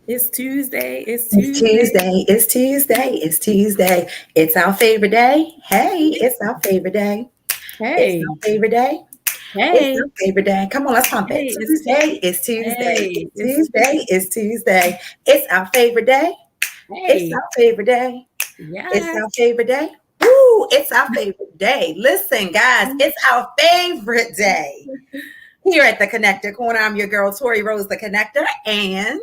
It's Tuesday. It's Tuesday. It's Tuesday. It's Tuesday. It's our favorite day. Hey, it's our favorite day. It's Hey. our favorite day. It's Hey. our favorite day. Come on, let's pump it. Hey. Tuesday. It's Tuesday. Hey. It's Tuesday. It's Tuesday. It's our favorite day. It's Hey. our favorite day. It's Yeah. our favorite day. Woo! It's our favorite day. Listen, guys, it's our favorite day. Here at the Connector Corner, I'm your girl, Tori Rose, the Connector, and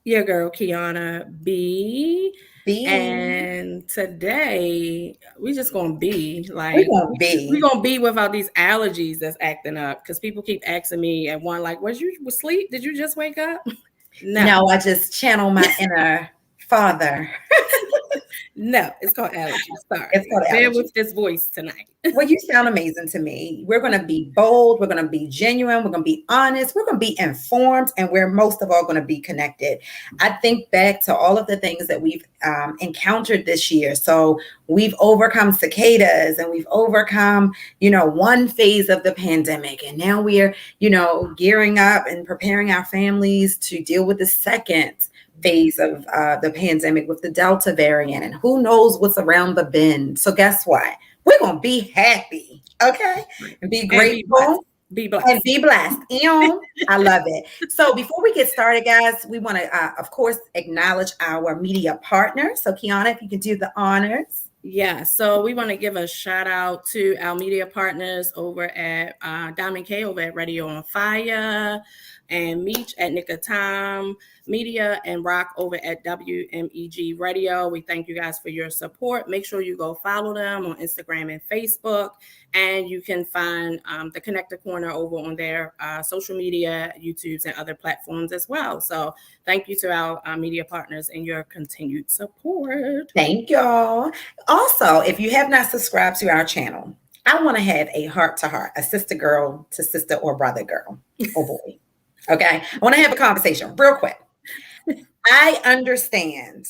Your girl, Kiana B. B. And today, we just going to be like, We're going to be. We're going to be without these allergies that's acting up. Because people keep asking me at one, like, was you asleep? Did you just wake up? No, I just channel my inner father. No, it's called allergies. Sorry. It's called allergies. Bear with this voice tonight. Well, you sound amazing to me. We're going to be bold. We're going to be genuine. We're going to be honest. We're going to be informed. And we're most of all going to be connected. I think back to all of the things that we've encountered this year. So we've overcome cicadas and we've overcome, one phase of the pandemic. And now we are, gearing up and preparing our families to deal with the second phase of the pandemic with the Delta variant, and who knows what's around the bend. So guess what? We're going to be happy, okay? And be grateful. Be blessed. And be blessed. I love it. So before we get started, guys, we want to, of course, acknowledge our media partners. So Kiana, if you can do the honors. Yeah, so we want to give a shout out to our media partners over at Diamond K over at Radio on Fire, and Meech at Nick of Time Media, and Rock over at WMEG Radio. We thank you guys for your support. Make sure you go follow them on Instagram and Facebook, and you can find the Connector Corner over on their social media, YouTubes, and other platforms as well. So thank you to our media partners and your continued support. Thank y'all. Also, if you have not subscribed to our channel, I want to have a heart-to-heart, a sister girl to sister or brother girl. Oh boy. Okay. I want to have a conversation real quick. I understand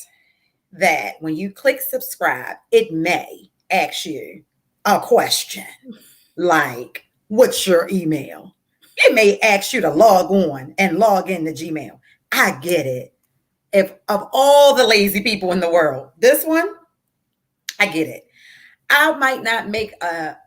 that when you click subscribe, it may ask you a question like, what's your email? It may ask you to log on and log into Gmail. I get it. If of all the lazy people in the world, this one, I get it. I might not make a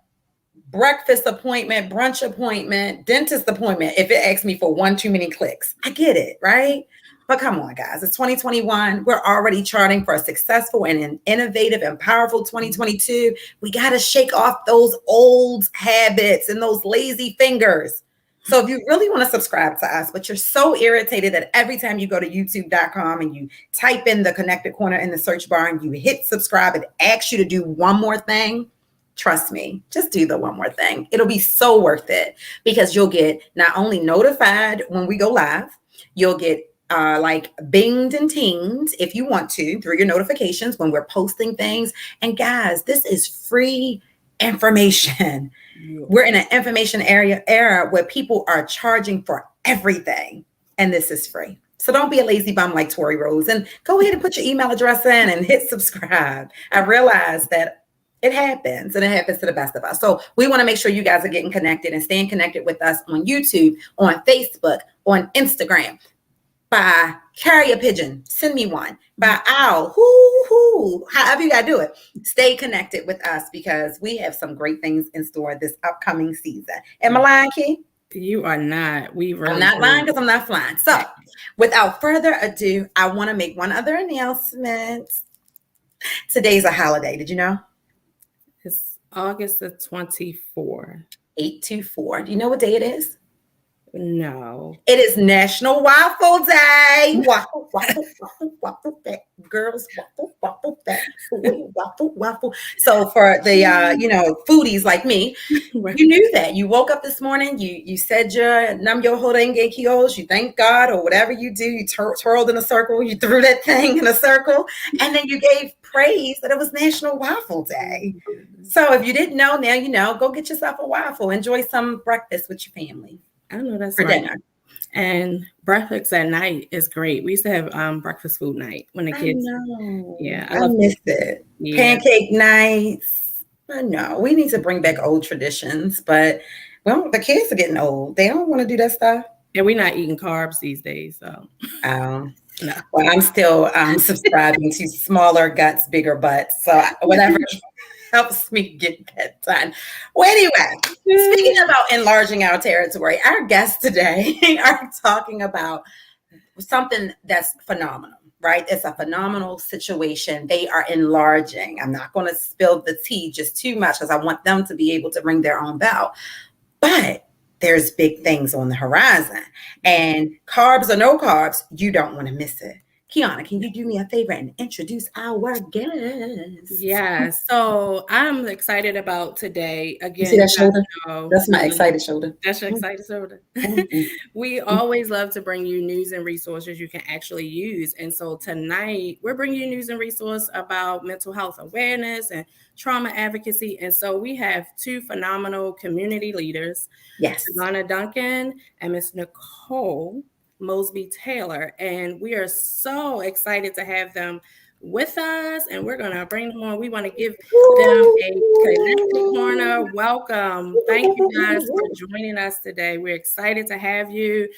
breakfast appointment, brunch appointment, dentist appointment if it asks me for one too many clicks. I get it, right? But come on, guys. It's 2021. We're already charting for a successful and an innovative and powerful 2022. We got to shake off those old habits and those lazy fingers. So if you really want to subscribe to us, but you're so irritated that every time you go to youtube.com and you type in the Connected Corner in the search bar and you hit subscribe, it asks you to do one more thing. Trust me, just do the one more thing. It'll be so worth it because you'll get not only notified when we go live, you'll get binged and tinged if you want to through your notifications when we're posting things. And guys, this is free information. We're in an information era where people are charging for everything, and this is free. So don't be a lazy bum like Tori Rose and go ahead and put your email address in and hit subscribe. I realize that it happens, and it happens to the best of us. So we want to make sure you guys are getting connected and staying connected with us on YouTube, on Facebook, on Instagram. By carrier pigeon, send me one. By owl, however you got to do it. Stay connected with us because we have some great things in store this upcoming season. Am I lying, Key? You are not. I'm not lying because I'm not flying. So without further ado, I want to make one other announcement. Today's a holiday. Did you know? It's August the 24th. 824. Do you know what day it is? No. It is National Waffle Day. Waffle, waffle, waffle, waffle, fat. Girls, waffle, waffle, fat. Waffle, waffle. So for the, foodies like me, you knew that. You woke up this morning, you said your Nam Yo Horenge Kyos, you thank God or whatever you do. You twirled in a circle, you threw that thing in a circle, and then you gave praise that it was National Waffle Day. So if you didn't know, now you know. Go get yourself a waffle. Enjoy some breakfast with your family. I know that's for right. dinner. And breakfast at night is great. We used to have breakfast food night when the kids. Yeah, I miss it. Yeah. Pancake nights. I know we need to bring back old traditions, but well, the kids are getting old. They don't want to do that stuff. And we're not eating carbs these days, so Um, no. well, I'm still subscribing to smaller guts, bigger butts. So whatever helps me get that done. Well, anyway, speaking about enlarging our territory, our guests today are talking about something that's phenomenal, right? It's a phenomenal situation. They are enlarging. I'm not going to spill the tea just too much because I want them to be able to ring their own bell. But there's big things on the horizon. And carbs or no carbs, you don't want to miss it. Kiana, can you do me a favor and introduce our guests? Yeah, so I'm excited about today. You see Again, that you guys shoulder? know That's my excited shoulder. that's your excited shoulder. Mhm. We always love to bring you news and resources you can actually use. And so tonight we're bringing you news and resource about mental health awareness and trauma advocacy. And so we have two phenomenal community leaders, Yes. Tigana Duncan and Miss Nicole Mosby-Taylor. And we are so excited to have them with us, and we're going to bring them on. We want to give them a connected corner. Welcome. Thank you guys for joining us today. We're excited to have you.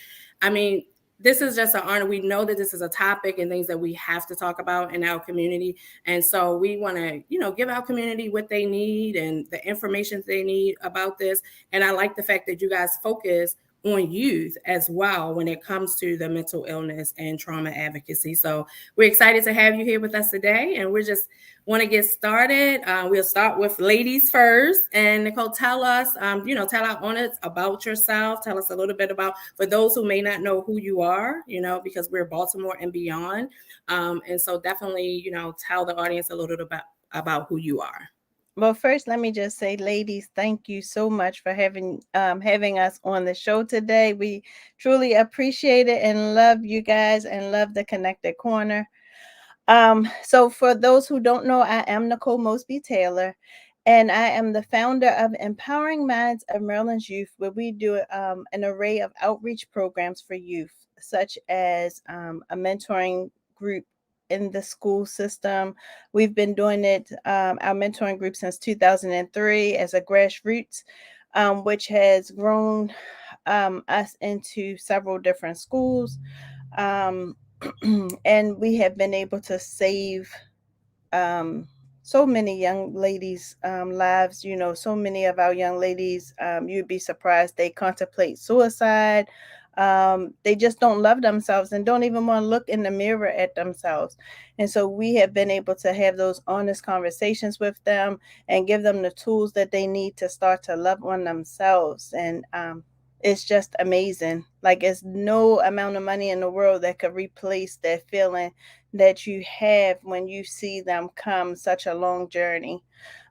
I mean, this is just an honor. We know that this is a topic and things that we have to talk about in our community. And so we want to, give our community what they need and the information they need about this. And I like the fact that you guys focus on youth as well when it comes to the mental illness and trauma advocacy. So we're excited to have you here with us today, and we just want to get started. We'll start with ladies first. And Nicole, tell us, tell our audience about yourself. Tell us a little bit about, for those who may not know who you are, because we're Baltimore and beyond. And so definitely, tell the audience a little bit about who you are. Well, first, let me just say, ladies, thank you so much for having us on the show today. We truly appreciate it and love you guys and love the Connected Corner. So for those who don't know, I am Nicole Mosby-Taylor, and I am the founder of Empowering Minds of Maryland's Youth, where we do an array of outreach programs for youth, such as a mentoring group in the school system. We've been doing it, our mentoring group, since 2003 as a grassroots, which has grown us into several different schools. And we have been able to save so many young ladies' lives. So many of our young ladies, you'd be surprised, they contemplate suicide. They just don't love themselves and don't even want to look in the mirror at themselves. And so we have been able to have those honest conversations with them and give them the tools that they need to start to love on themselves. And it's just amazing. Like, it's no amount of money in the world that could replace that feeling that you have when you see them come such a long journey.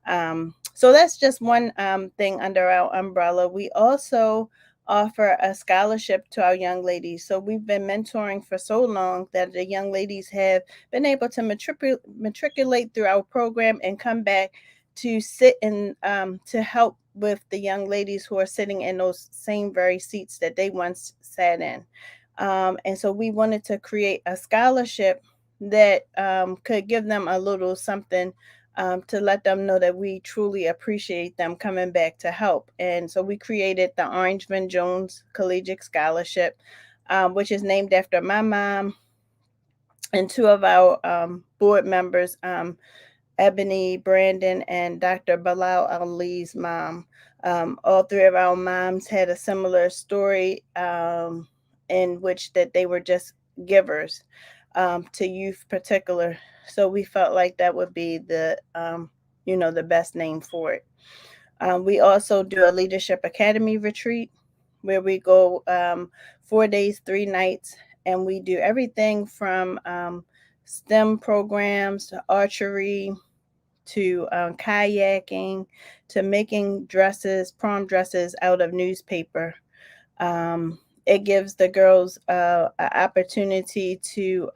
So that's just one thing under our umbrella. We also offer a scholarship to our young ladies. So we've been mentoring for so long that the young ladies have been able to matriculate through our program and come back to sit in to help with the young ladies who are sitting in those same very seats that they once sat in. And so we wanted to create a scholarship that could give them a little something to let them know that we truly appreciate them coming back to help. And so we created the Orangeman Jones Collegiate Scholarship, which is named after my mom and two of our board members, Ebony Brandon and Dr. Bilal Ali's mom. All three of our moms had a similar story in which that they were just givers to youth particular. So we felt like that would be the best name for it. We also do a Leadership Academy retreat where we go 4 days, 3 nights, and we do everything from STEM programs to archery to kayaking to making dresses, prom dresses out of newspaper. It gives the girls an opportunity to,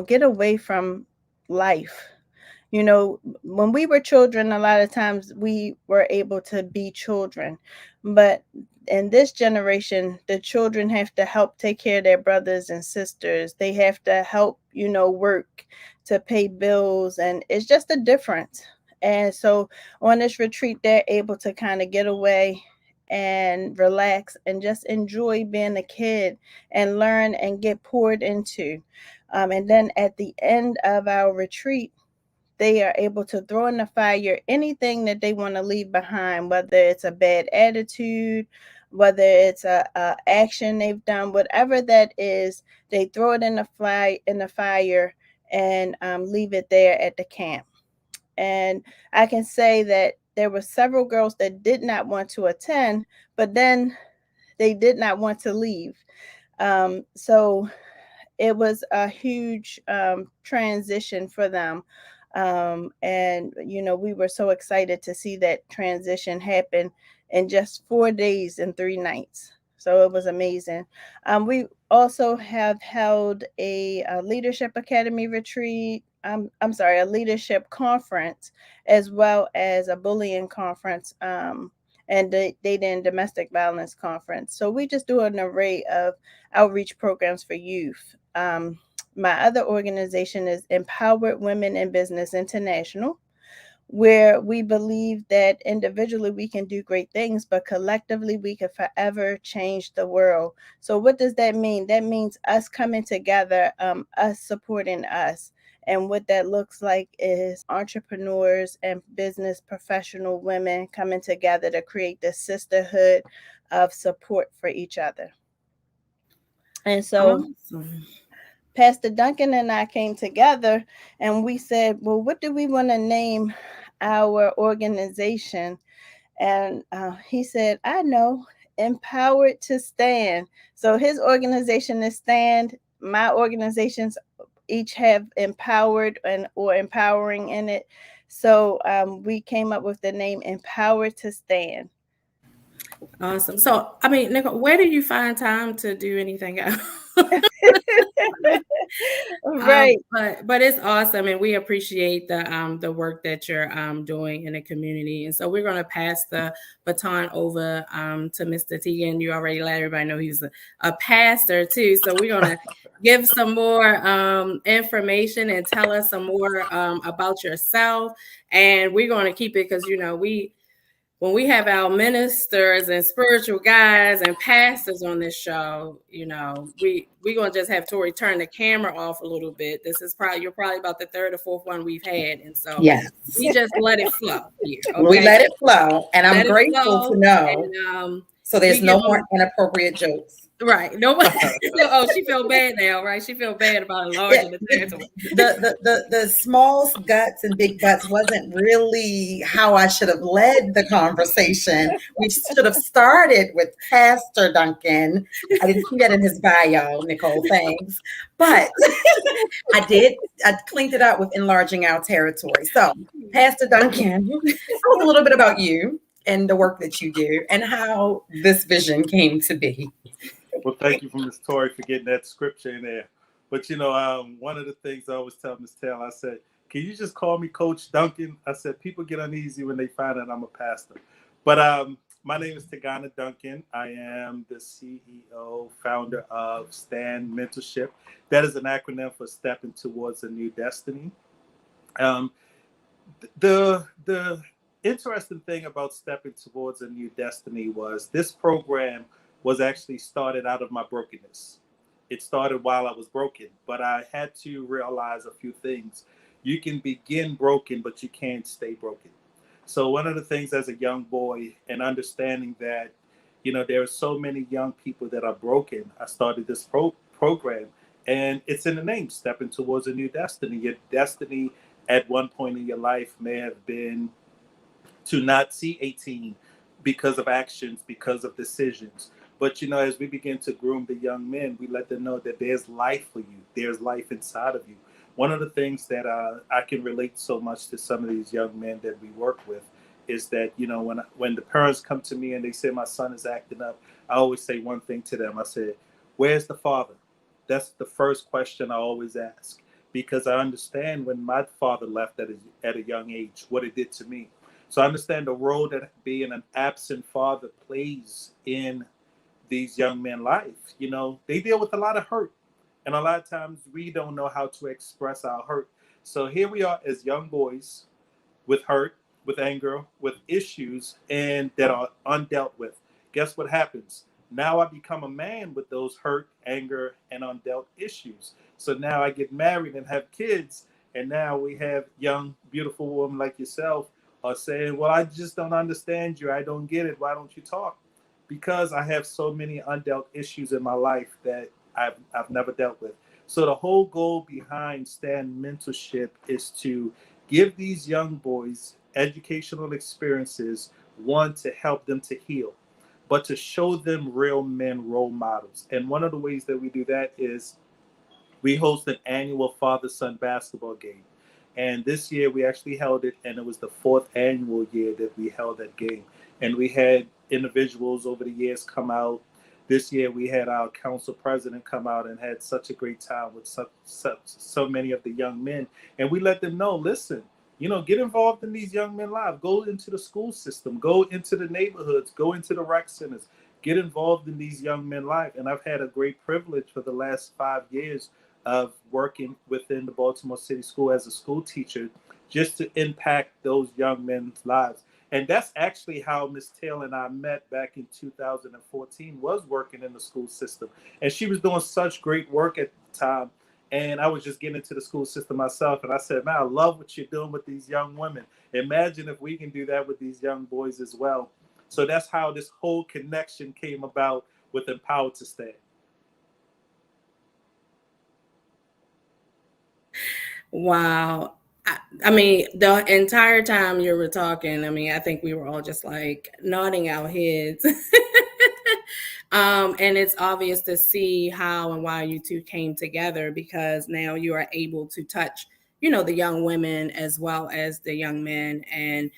get away from life. When we were children, a lot of times we were able to be children, but in this generation, the children have to help take care of their brothers and sisters. They have to help, work to pay bills, and it's just a difference. And so on this retreat, they're able to kind of get away and relax and just enjoy being a kid and learn and get poured into. And then at the end of our retreat, they are able to throw in the fire anything that they want to leave behind, whether it's a bad attitude, whether it's a action they've done, whatever that is, they throw it in the fire and leave it there at the camp. And I can say that there were several girls that did not want to attend, but then they did not want to leave. So it was a huge transition for them. And, we were so excited to see that transition happen in just 4 days and 3 nights. So it was amazing. We also have held a leadership academy retreat. I'm sorry, a leadership conference, as well as a bullying conference, and the dating and domestic violence conference. So we just do an array of outreach programs for youth. My other organization is Empowered Women in Business International, where we believe that individually we can do great things, but collectively we can forever change the world. So what does that mean? That means us coming together, us supporting us. And what that looks like is entrepreneurs and business professional women coming together to create this sisterhood of support for each other. And so Awesome. Pastor Duncan and I came together and we said, well, what do we want to name our organization? And he said, I know, Empowered to Stand. So his organization is Stand. My organizations each have empowered or empowering in it. So we came up with the name Empowered to Stand. Awesome. So, I mean, Nicole, where do you find time to do anything else? Right. But it's awesome, and we appreciate the work that you're doing in the community. And so we're going to pass the baton over to Mr. Tigana. You already let everybody know he's a pastor too. So we're going to give some more information and tell us some more about yourself. And we're going to keep it because when we have our ministers and spiritual guys and pastors on this show, we're gonna just have Tori turn the camera off a little bit. You're probably about the third or fourth one we've had, and so Yes. we just let it flow here. Okay? We let it flow, and I'm Let it grateful flow, to know. and, So there's no more inappropriate jokes. Right. Nobody. Oh, she feel bad now, right? She feel bad about enlarging the territory. The small guts and big butts wasn't really how I should have led the conversation. We should have started with Pastor Duncan. I didn't see that in his bio, Nicole, thanks. But I cleaned it up with enlarging our territory. So, Pastor Duncan, tell us a little bit about you and the work that you do and how this vision came to be. Well, thank you, Ms. Tori, for getting that scripture in there. But, one of the things I always tell Ms. Taylor, I said, can you just call me Coach Duncan? I said, people get uneasy when they find out I'm a pastor. But my name is Tigana Duncan. I am the CEO, founder of STAND Mentorship. That is an acronym for Stepping Towards a New Destiny. The interesting thing about Stepping Towards a New Destiny was this program was actually started out of my brokenness. It started while I was broken, but I had to realize a few things. You can begin broken, but you can't stay broken. So one of the things as a young boy and understanding that, there are so many young people that are broken, I started this program, and it's in the name, Stepping Towards a New Destiny. Your destiny at one point in your life may have been to not see 18 because of actions, because of decisions. But, as we begin to groom the young men, we let them know that there's life for you. There's life inside of you. One of the things that I can relate so much to some of these young men that we work with is that, when the parents come to me and they say my son is acting up, I always say one thing to them. I said, where's the father? That's the first question I always ask, because I understand when my father left at a young age, what it did to me. So I understand the role that being an absent father plays in these young men's life. They deal with a lot of hurt. And a lot of times we don't know how to express our hurt. So here we are as young boys with hurt, with anger, with issues, and that are undealt with. Guess what happens? Now I become a man with those hurt, anger, and undealt issues. So now I get married and have kids, and now we have young, beautiful women like yourself are saying, well, I just don't understand you. I don't get it. Why don't you talk? Because I have so many undealt issues in my life that I've never dealt with. So the whole goal behind Stand Mentorship is to give these young boys educational experiences, one, to help them to heal, but to show them real men role models. And one of the ways that we do that is we host an annual father-son basketball game. And this year we actually held it, and it was the fourth annual year that we held that game. And we had individuals over the years come out. This year we had our council president come out and had such a great time with so many of the young men. And we let them know, listen, get involved in these young men's lives. Go into the school system, go into the neighborhoods, go into the rec centers, get involved in these young men's lives. And I've had a great privilege for the last 5 years of working within the Baltimore City School as a school teacher, just to impact those young men's lives. And that's actually how Miss Taylor and I met back in 2014, was working in the school system. And she was doing such great work at the time. And I was just getting into the school system myself. And I said, man, I love what you're doing with these young women. Imagine if we can do that with these young boys as well. So that's how this whole connection came about with Empowered to Stand. Wow. I mean, the entire time you were talking, I mean, I think we were all just like nodding our heads. And it's obvious to see how and why you two came together, because now you are able to touch, the young women as well as the young men. And,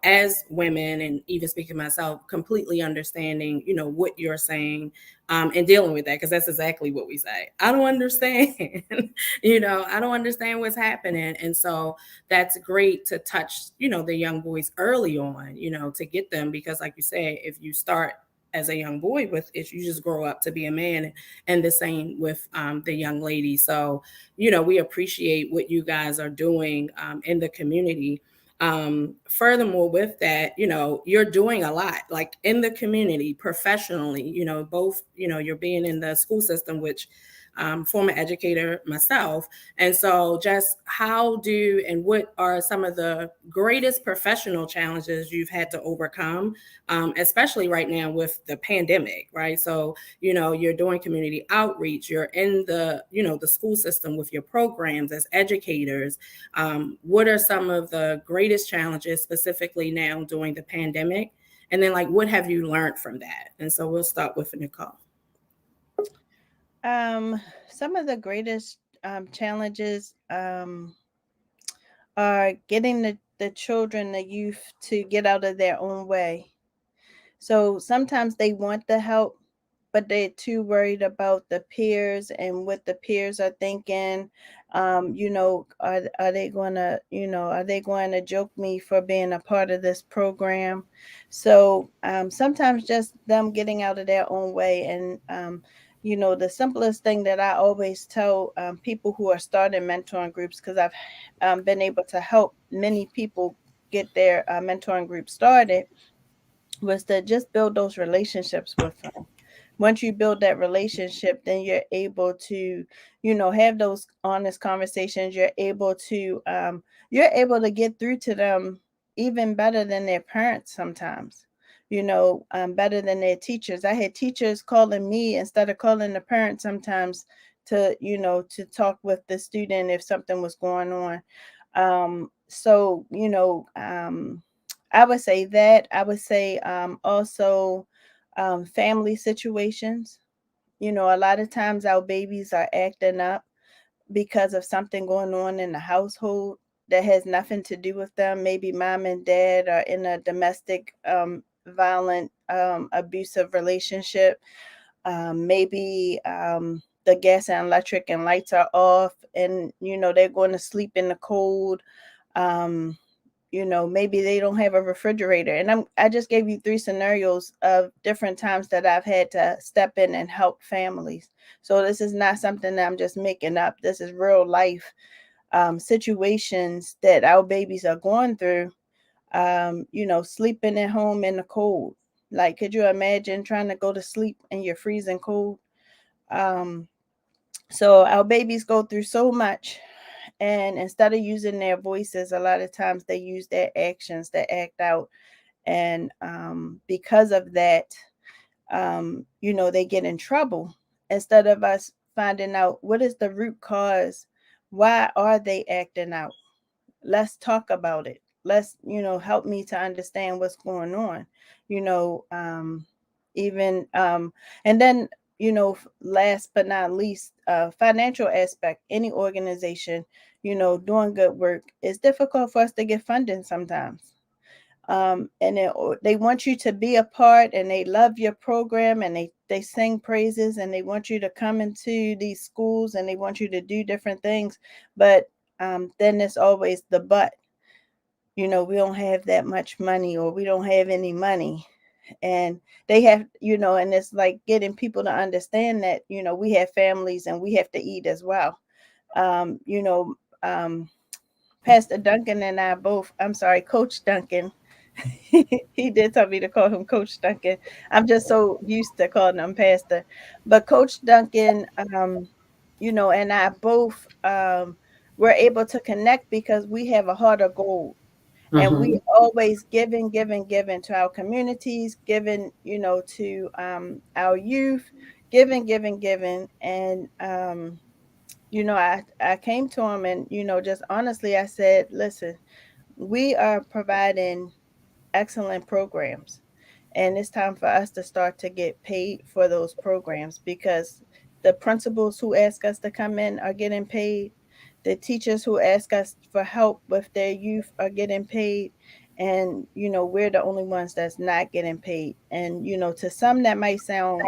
as women, and even speaking myself, completely understanding, what you're saying, and dealing with that, because that's exactly what we say. I don't understand, I don't understand what's happening. And so that's great to touch, the young boys early on, to get them, because like you said, if you start as a young boy with it, you just grow up to be a man, and the same with the young lady. So, we appreciate what you guys are doing in the community. Furthermore, with that, you're doing a lot, like in the community, professionally, both, you're being in the school system, which former educator myself. And so just what are some of the greatest professional challenges you've had to overcome, especially right now with the pandemic, right? So, you're doing community outreach, you're in the, the school system with your programs as educators. What are some of the greatest challenges specifically now during the pandemic? And then what have you learned from that? And so we'll start with Nicole. Some of the greatest challenges are getting the children, the youth, to get out of their own way. So sometimes they want the help, but they're too worried about the peers and what the peers are thinking. Are they going to joke me for being a part of this program? So sometimes just them getting out of their own way. And the simplest thing that I always tell people who are starting mentoring groups, because I've been able to help many people get their mentoring group started, was to just build those relationships with them. Once you build that relationship, then you're able to, have those honest conversations. You're able to get through to them even better than their parents sometimes, better than their teachers. I had teachers calling me instead of calling the parents sometimes to talk with the student if something was going on. I would say that. I would say also family situations. A lot of times our babies are acting up because of something going on in the household that has nothing to do with them. Maybe mom and dad are in a domestic violent abusive relationship. Maybe the gas and electric and lights are off, and they're going to sleep in the cold. Maybe they don't have a refrigerator. And I just gave you 3 scenarios of different times that I've had to step in and help families. So this is not something that I'm just making up. This is real life situations that our babies are going through, sleeping at home in the cold, Like, could you imagine trying to go to sleep and you're freezing cold? So our babies go through so much, and instead of using their voices, a lot of times they use their actions to act out. And because of that, they get in trouble. Instead of us finding out what is the root cause, why are they acting out? Let's talk about it. Let's, help me to understand what's going on. You know, even and then, last but not least, financial aspect. Any organization, doing good work, it's difficult for us to get funding sometimes. And they want you to be a part, and they love your program, and they sing praises, and they want you to come into these schools, and they want you to do different things. But then there's always the but. We don't have that much money, or we don't have any money. And they have, and it's like getting people to understand that, we have families and we have to eat as well. um, you know um, Pastor Duncan and I both, I'm sorry, Coach Duncan, he did tell me to call him Coach Duncan. I'm just so used to calling him Pastor. But Coach Duncan, and I both were able to connect because we have a heart of gold. And we Mhm. always giving to our communities, giving, to our youth, giving. And, I came to him and, just honestly, I said, listen, we are providing excellent programs. And it's time for us to start to get paid for those programs, because the principals who ask us to come in are getting paid. The teachers who ask us for help with their youth are getting paid. And, we're the only ones that's not getting paid. And, to some that might sound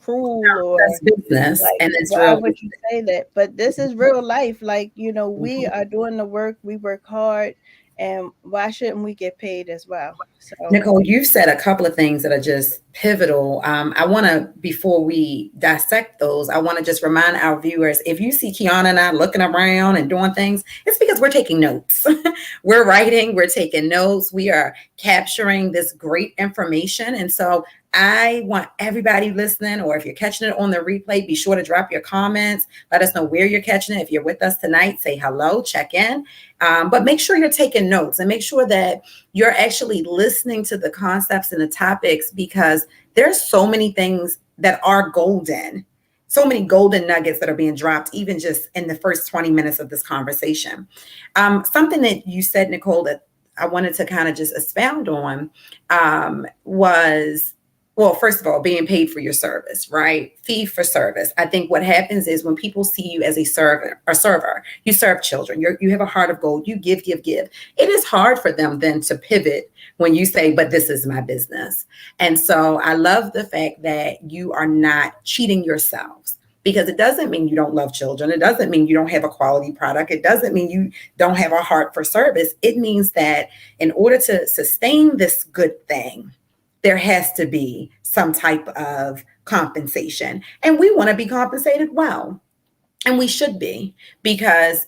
cruel, or That's business, like, and it's why real. would you say that? But this is real life. Like, we are doing the work, we work hard, and why shouldn't we get paid as well? So, Nicole, you've said a couple of things that are just pivotal. I want to, before we dissect those, I want to just remind our viewers, if you see Kiana and I looking around and doing things, it's because we're taking notes. We're writing, we're taking notes, we are capturing this great information. And so I want everybody listening, or if you're catching it on the replay, be sure to drop your comments. Let us know where you're catching it. If you're with us tonight, say hello, check in. But make sure you're taking notes, and make sure that you're actually listening to the concepts and the topics, because there's so many things that are golden, so many golden nuggets that are being dropped, even just in the first 20 minutes of this conversation. Something that you said, Nicole, that I wanted to kind of just expound on was, well, first of all, being paid for your service, right? Fee for service. I think what happens is when people see you as a server, you serve children, you have a heart of gold, you give. It is hard for them then to pivot when you say, but this is my business. And so I love the fact that you are not cheating yourselves, because it doesn't mean you don't love children. It doesn't mean you don't have a quality product. It doesn't mean you don't have a heart for service. It means that in order to sustain this good thing, there has to be some type of compensation. And we want to be compensated well. And we should be, because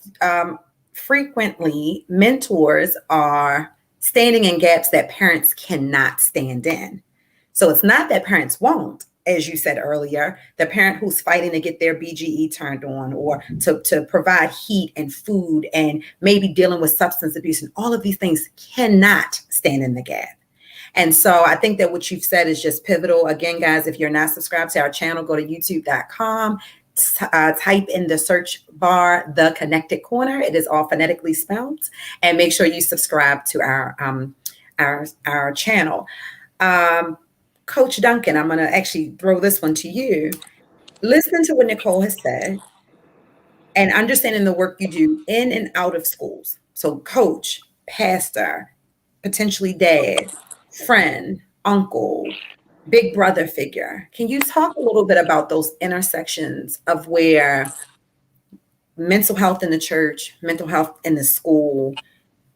frequently mentors are standing in gaps that parents cannot stand in. So it's not that parents won't, as you said earlier, the parent who's fighting to get their BGE turned on, or to provide heat and food, and maybe dealing with substance abuse, and all of these things cannot stand in the gap. And so I think that what you've said is just pivotal. Again, guys, if you're not subscribed to our channel, go to youtube.com, type in the search bar, The Connected Corner. It is all phonetically spelled. And make sure you subscribe to our channel. Coach Duncan, I'm going to actually throw this one to you. Listen to what Nicole has said, and understanding the work you do in and out of schools. So coach, pastor, potentially dad, friend, uncle, big brother figure. Can you talk a little bit about those intersections of where mental health in the church, mental health in the school,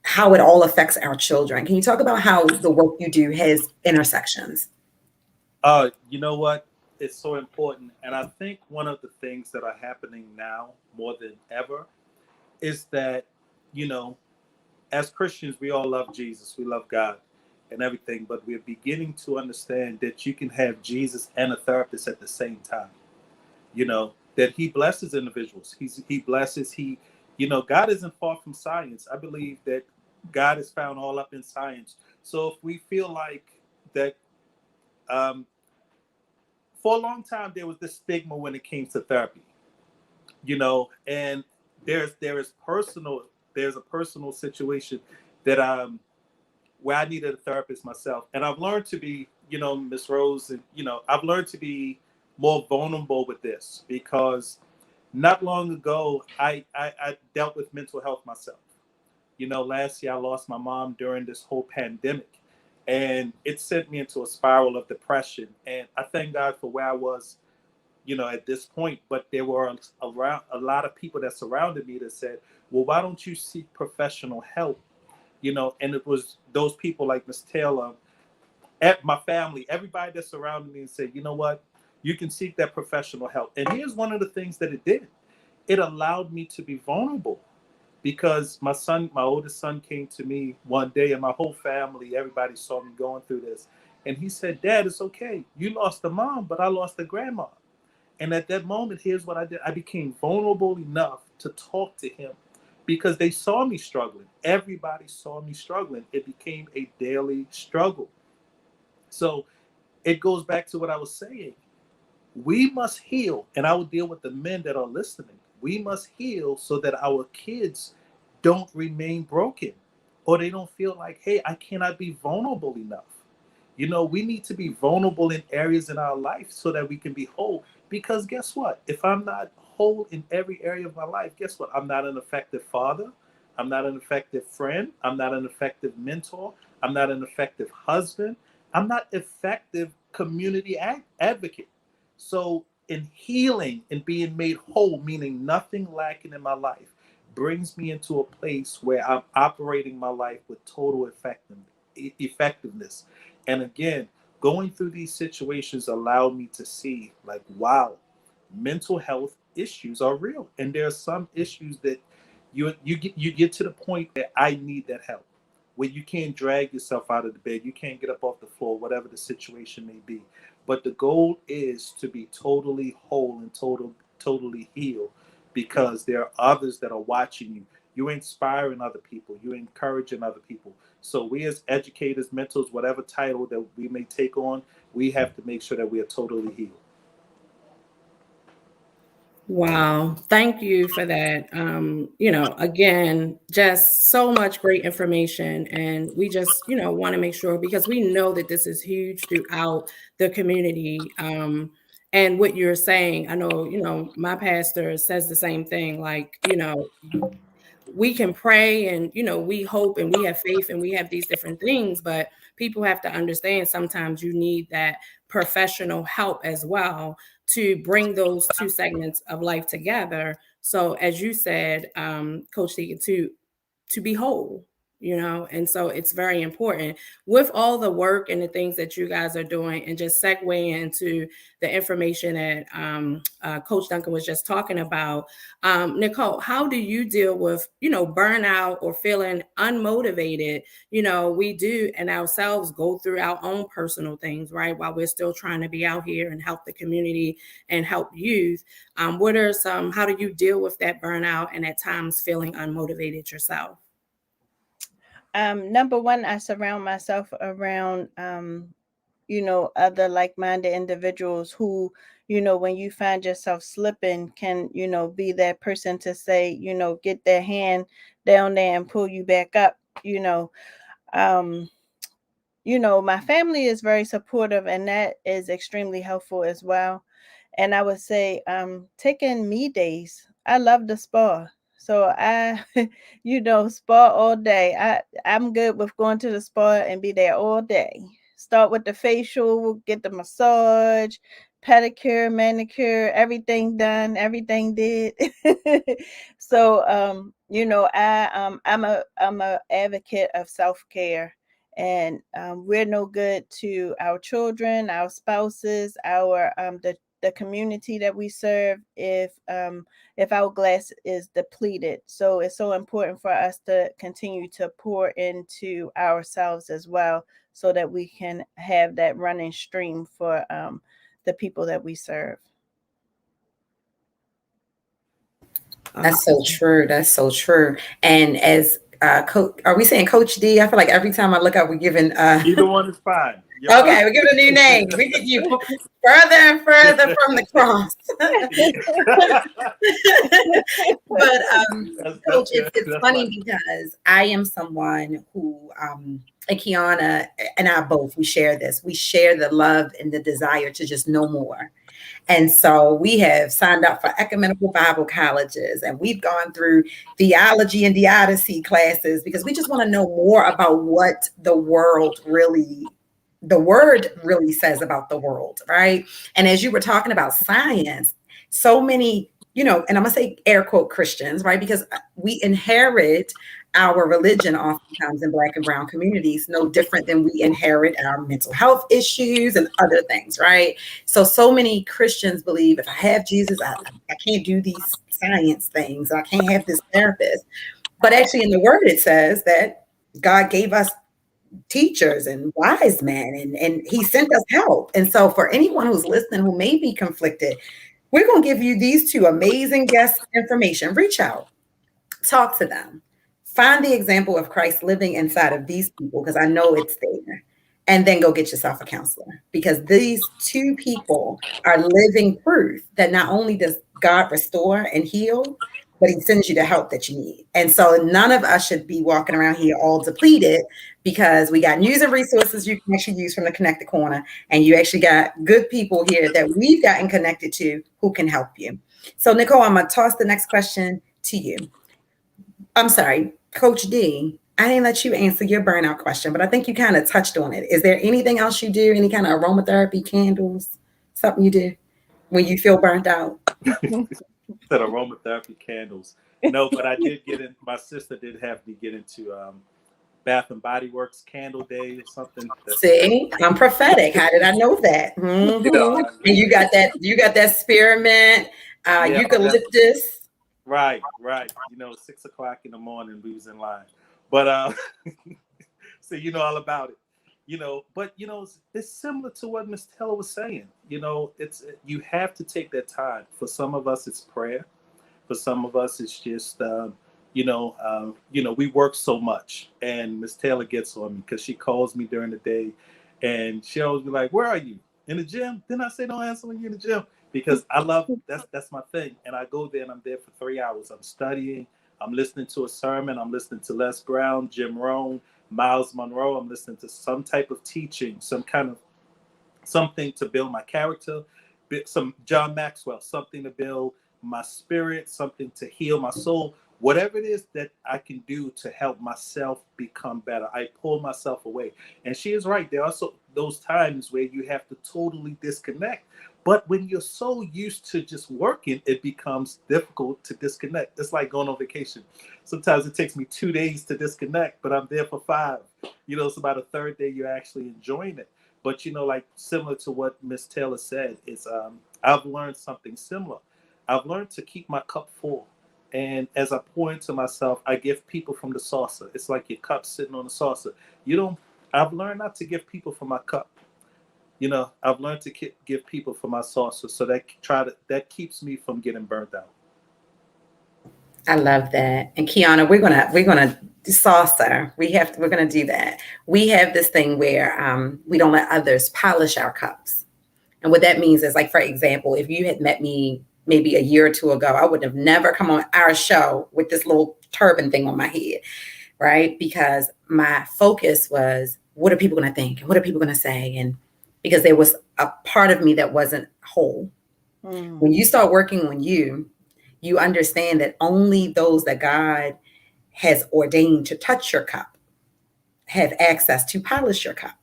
how it all affects our children? Can you talk about how the work you do has intersections? You know what? It's so important. And I think one of the things that are happening now more than ever is that, as Christians, we all love Jesus. We love God. and everything, but we're beginning to understand that you can have Jesus and a therapist at the same time. That he blesses individuals. God isn't far from science. I believe that God is found all up in science. So if we feel like that, for a long time there was this stigma when it came to therapy, and there's a personal situation that where I needed a therapist myself, and I've learned to be, Miss Rose, and I've learned to be more vulnerable with this, because not long ago I dealt with mental health myself. Last year I lost my mom during this whole pandemic, and it sent me into a spiral of depression. And I thank God for where I was, at this point. But there were around a lot of people that surrounded me that said, well, why don't you seek professional help? And it was those people like Miss Taylor, at my family, everybody that surrounded me, and said, you know what, you can seek that professional help. And here's one of the things that it did. It allowed me to be vulnerable, because my oldest son came to me one day, and my whole family, everybody saw me going through this. And he said, Dad, it's okay. You lost a mom, but I lost a grandma. And at that moment, here's what I did. I became vulnerable enough to talk to him, because they saw me struggling. Everybody saw me struggling. It became a daily struggle. So it goes back to what I was saying. We must heal, and I will deal with the men that are listening. We must heal so that our kids don't remain broken, or they don't feel like, hey, I cannot be vulnerable enough. We need to be vulnerable in areas in our life so that we can be whole. Because guess what? If I'm not whole in every area of my life, guess what? I'm not an effective father. I'm not an effective friend. I'm not an effective mentor. I'm not an effective husband. I'm not effective community advocate. So in healing and being made whole, meaning nothing lacking in my life, brings me into a place where I'm operating my life with total effectiveness. And again, going through these situations allowed me to see, like, wow, mental health issues are real. And there are some issues that you get to the point that I need that help, where you can't drag yourself out of the bed, you can't get up off the floor, whatever the situation may be. But the goal is to be totally whole and totally healed, because there are others that are watching you. You're inspiring other people, you're encouraging other people. So we, as educators, mentors, whatever title that we may take on, we have to make sure that we are totally healed. Wow. Thank you for that. Again, just so much great information. And we just, want to make sure, because we know that this is huge throughout the community. And what you're saying, I know, my pastor says the same thing, like, we can pray and we hope and we have faith and we have these different things, but people have to understand sometimes you need that professional help as well to bring those two segments of life together. So as you said, Coach Deacon, to be whole, and so it's very important with all the work and the things that you guys are doing. And just segue into the information that Coach Duncan was just talking about. Nicole, how do you deal with burnout or feeling unmotivated? We do and ourselves go through our own personal things, right, while we're still trying to be out here and help the community and help youth. How do you deal with that burnout and at times feeling unmotivated yourself? Number one, I surround myself around, other like-minded individuals who, when you find yourself slipping, can, be that person to say, get their hand down there and pull you back up. My family is very supportive, and that is extremely helpful as well. And I would say, taking me days. I love the spa. So I, spa all day. I'm good with going to the spa and be there all day. Start with the facial, get the massage, pedicure, manicure, everything done, everything did. So, I'm a advocate of self-care. And we're no good to our children, our spouses, our the community that we serve if our glass is depleted. So it's so important for us to continue to pour into ourselves as well, so that we can have that running stream for the people that we serve. That's so true. That's so true. And as Coach, are we saying Coach D? I feel like every time I look up, we're giving. Either one is fine. You're Okay, fine. we're giving a new name. We get you further and further from the cross. But Coach, it's funny because I am someone who, and Kiana and I both, we share this. We share the love and the desire to just know more. And so we have signed up for ecumenical Bible colleges, and we've gone through theology and theodicy classes because we just want to know more about what the word really says about the world, right? And as you were talking about science, so many, and I'm going to say air quote Christians, right? Because we inherit our religion oftentimes in Black and brown communities, no different than we inherit our mental health issues and other things, right? So many Christians believe if I have Jesus, I can't do these science things. I can't have this therapist. But actually in the word, it says that God gave us teachers and wise men, and he sent us help. And so for anyone who's listening who may be conflicted, we're going to give you these two amazing guest information. Reach out, talk to them, find the example of Christ living inside of these people, because I know it's there, and then go get yourself a counselor, because these two people are living proof that not only does God restore and heal, but he sends you the help that you need. And so none of us should be walking around here all depleted, because we got news and resources you can actually use from the Connected Corner. And you actually got good people here that we've gotten connected to who can help you. So Nicole, I'm going to toss the next question to you. I'm sorry, Coach D, I didn't let you answer your burnout question, but I think you kind of touched on it. Is there anything else you do? Any kind of aromatherapy, candles, something you do when you feel burnt out? That aromatherapy candles. No, but I did my sister did have me get into Bath and Body Works candle day or something. See, I'm prophetic. How did I know that? Mm-hmm. And you got that spearmint, eucalyptus. Right. 6 o'clock in the morning, we was in line. But so you know all about it. But it's similar to what Miss Taylor was saying. It's you have to take that time. For some of us, it's prayer. For some of us, it's just we work so much, and Miss Taylor gets on me because she calls me during the day, and she always be like, "Where are you? In the gym?" Then I say, "Don't answer when you're in the gym," because I love that's my thing, and I go there and I'm there for 3 hours. I'm studying. I'm listening to a sermon. I'm listening to Les Brown, Jim Rohn, Miles Monroe. I'm listening to some type of teaching, something to build my character, some John Maxwell, something to build my spirit, something to heal my soul, whatever it is that I can do to help myself become better. I pull myself away. And she is right. There are also those times where you have to totally disconnect. But when you're so used to just working, it becomes difficult to disconnect. It's like going on vacation. Sometimes it takes me 2 days to disconnect, but I'm there for 5. It's about a third day you're actually enjoying it. But, like similar to what Miss Taylor said, is I've learned something similar. I've learned to keep my cup full. And as I pour into myself, I give people from the saucer. It's like your cup sitting on the saucer. I've learned not to give people from my cup. I've learned to give people from my saucer. So that keeps me from getting burnt out. I love that. And Kiana, we're gonna saucer. We're gonna do that. We have this thing where we don't let others polish our cups. And what that means is, like, for example, if you had met me maybe a year or two ago, I would have never come on our show with this little turban thing on my head, right? Because my focus was, what are people going to think? And what are people going to say? And because there was a part of me that wasn't whole. When you start working on you understand that only those that God has ordained to touch your cup have access to polish your cup.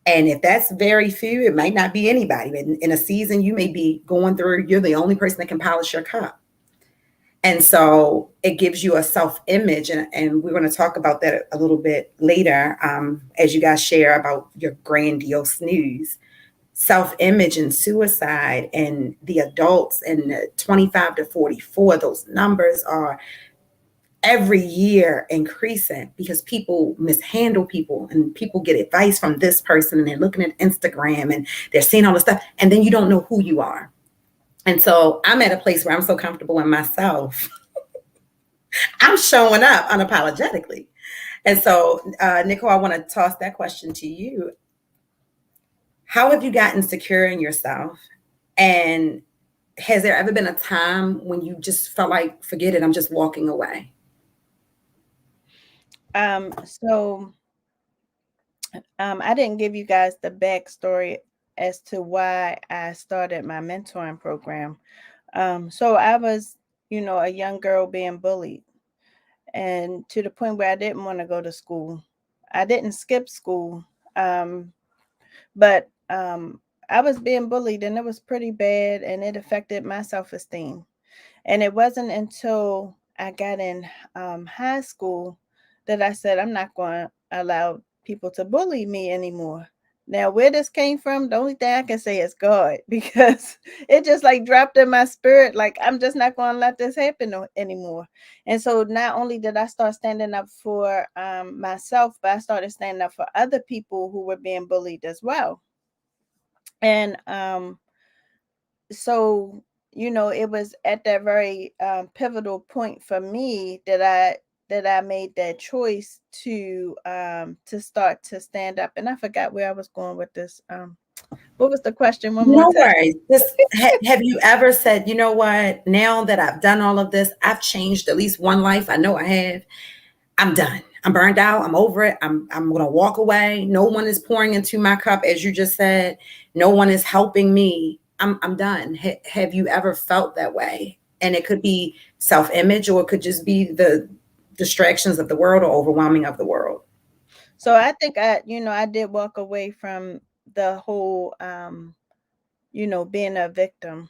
And if that's very few, it might not be anybody. In a season you may be going through, you're the only person that can polish your cup. And so it gives you a self-image. And we're going to talk about that a little bit later as you guys share about your grandiose news. Self-image and suicide and the adults in the 25 to 44, those numbers are every year increasing because people mishandle people and people get advice from this person and they're looking at Instagram and they're seeing all the stuff and then you don't know who you are. And so I'm at a place where I'm so comfortable in myself. I'm showing up unapologetically. And so, Nicole, I want to toss that question to you. How have you gotten secure in yourself? And has there ever been a time when you just felt like, forget it, I'm just walking away? So I didn't give you guys the backstory as to why I started my mentoring program. So I was, a young girl being bullied, and to the point where I didn't want to go to school. I didn't skip school, but I was being bullied, and it was pretty bad, and it affected my self-esteem. And it wasn't until I got in high school that I said, I'm not going to allow people to bully me anymore. Now, where this came from, the only thing I can say is God, because it just like dropped in my spirit. Like, I'm just not going to let this happen anymore. And so not only did I start standing up for myself, but I started standing up for other people who were being bullied as well. And so it was at that very pivotal point for me that I made that choice to start to stand up. And I forgot where I was going with this. What was the question? One more No time. worries. Just have you ever said, you know what, now that I've done all of this, I've changed at least one life. I know I have. I'm done. I'm burned out. I'm over it. I'm going to walk away. No one is pouring into my cup, as you just said. No one is helping me. I'm done. Have you ever felt that way? And it could be self-image, or it could just be the distractions of the world or overwhelming of the world. So I think I did walk away from the whole, being a victim,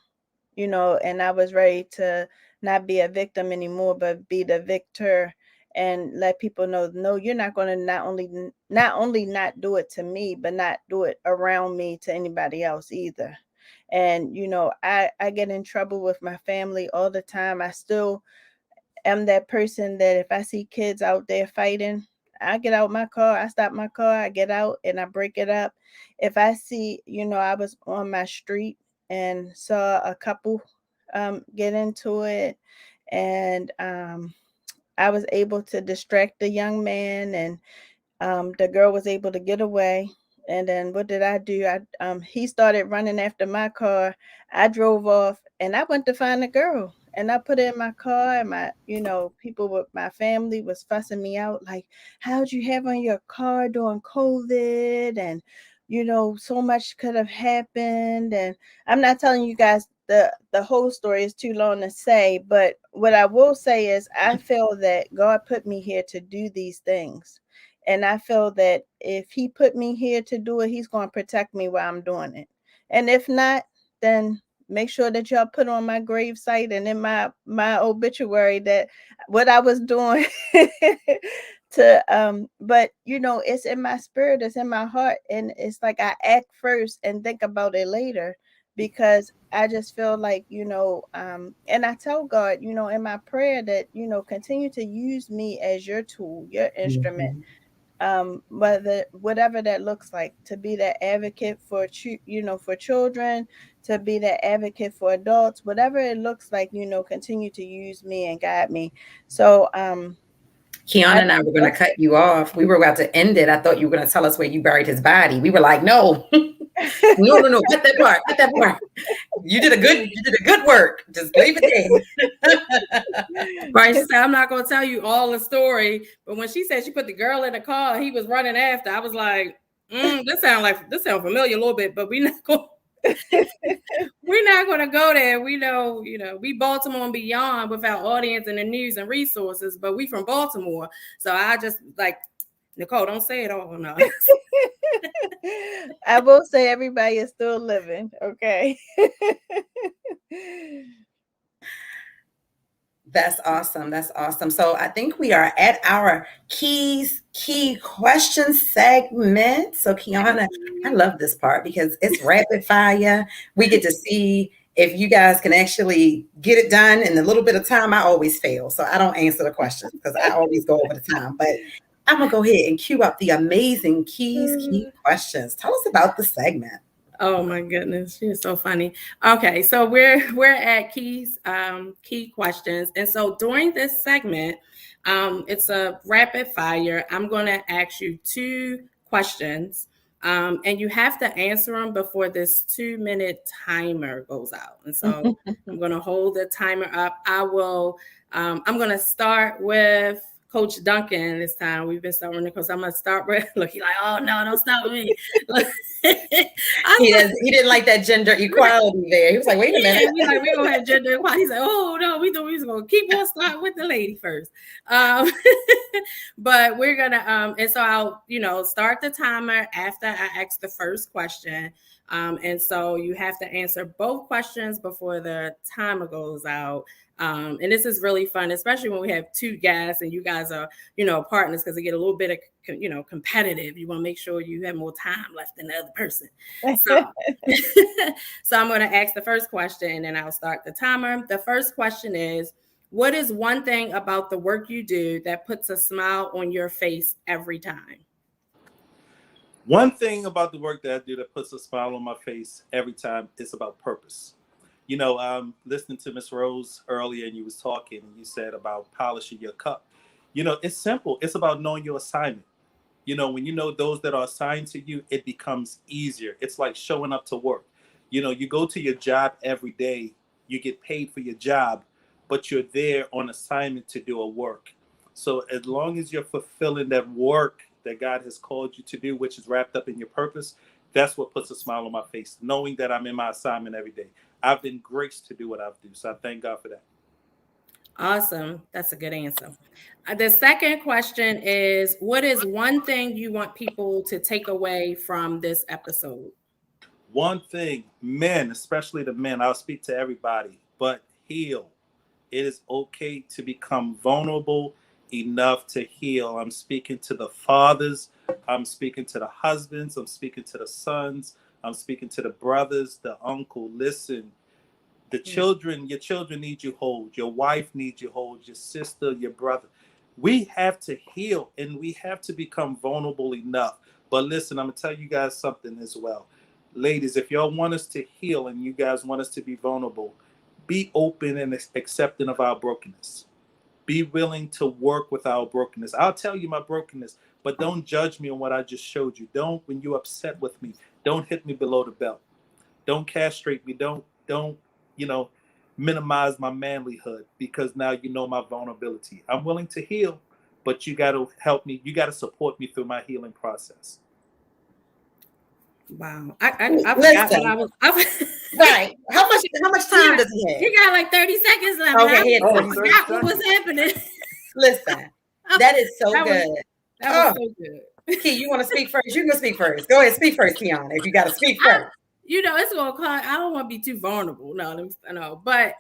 and I was ready to not be a victim anymore, but be the victor, and let people know, no, you're not going to not only not do it to me, but not do it around me to anybody else either. And, I get in trouble with my family all the time. I still am that person that if I see kids out there fighting, I get out my car, I stop my car, I get out and I break it up. If I see, I was on my street and saw a couple get into it, and I was able to distract the young man, and the girl was able to get away. And then what did I do? He started running after my car. I drove off and I went to find the girl, and I put it in my car, and my, people with my family was fussing me out. Like, how'd you have on your car during COVID? And, so much could have happened. And I'm not telling you guys the whole story, is too long to say, but what I will say is I feel that God put me here to do these things. And I feel that if he put me here to do it, he's going to protect me while I'm doing it. And if not, then make sure that y'all put on my gravesite and in my obituary that what I was doing but it's in my spirit, it's in my heart, and it's like I act first and think about it later, because I just feel like, and I tell God, in my prayer that, continue to use me as your tool, your instrument. Mhm. Whatever that looks like, to be that advocate for for children, to be that advocate for adults, whatever it looks like, continue to use me and guide me. So Kiana and I were going to cut you off. We were about to end it. I thought you were going to tell us where you buried his body. We were like, no, no, cut that part, cut that part. You did a good work. Just leave it there. Right. She said, I'm not going to tell you all the story. But when she said she put the girl in the car, he was running after, I was like, this sounds familiar a little bit, but we're not going to go there. We know, we Baltimore and beyond with our audience and the news and resources, but we from Baltimore. So I just like, Nicole, don't say it all. No. I will say everybody is still living. Okay. That's awesome. That's awesome. So I think we are at our key question segment. So Kiana, I love this part because it's rapid fire. We get to see if you guys can actually get it done in a little bit of time, I always fail. So I don't answer the questions because I always go over the time. But I'm going to go ahead and cue up the amazing key questions. Tell us about the segment. Oh my goodness, she's so funny. Okay, so we're at key questions, and so during this segment, it's a rapid fire. I'm going to ask you 2 questions, and you have to answer them before this 2-minute timer goes out. And so I'm going to hold the timer up. I'm going to start with Coach Duncan this time. We've been starting with Nicole. So I'm going to start with, look, he's like, oh, no, don't start with me. He didn't like that gender equality there. He was like, wait a minute. We're going to have gender equality. He's like, oh, no, we thought we was going to keep on starting with the lady first. But we're going to, and so I'll, start the timer after I ask the first question. And so you have to answer both questions before the timer goes out. And this is really fun, especially when we have 2 guests and you guys are, partners, because they get a little bit of, competitive. You want to make sure you have more time left than the other person. So, so I'm going to ask the first question and then I'll start the timer. The first question is, what is one thing about the work you do that puts a smile on your face every time? One thing about the work that I do that puts a smile on my face every time is about purpose. Listening to Miss Rose earlier, and you was talking, and you said about polishing your cup. It's simple. It's about knowing your assignment. When you know those that are assigned to you, it becomes easier. It's like showing up to work. You go to your job every day, you get paid for your job, but you're there on assignment to do a work. So as long as you're fulfilling that work that God has called you to do, which is wrapped up in your purpose, that's what puts a smile on my face, knowing that I'm in my assignment every day. I've been graced to do what I do. So I thank God for that. Awesome. That's a good answer. The second question is, what is one thing you want people to take away from this episode? One thing, men, especially the men, I'll speak to everybody, but heal. It is okay to become vulnerable enough to heal. I'm speaking to the fathers. I'm speaking to the husbands. I'm speaking to the sons. I'm speaking to the brothers, the uncle. Listen, your children need you hold. Your wife needs you hold. Your sister, your brother. We have to heal and we have to become vulnerable enough. But listen, I'm going to tell you guys something as well. Ladies, if y'all want us to heal and you guys want us to be vulnerable, be open and accepting of our brokenness. Be willing to work with our brokenness. I'll tell you my brokenness, but don't judge me on what I just showed you. When you're upset with me, don't hit me below the belt. Don't castrate me. Don't minimize my manlyhood, because now you know my vulnerability. I'm willing to heal, but you got to help me. You got to support me through my healing process. Wow. I forgot what I was. Right. How much time does he have? You got like 30 seconds left. Okay, I forgot what was happening. Listen, that is so good. That was so good. Key, you want to speak first? You can speak first. Go ahead, speak first, Kiana, if you got to speak first. It's going to cause, I don't want to be too vulnerable. No, but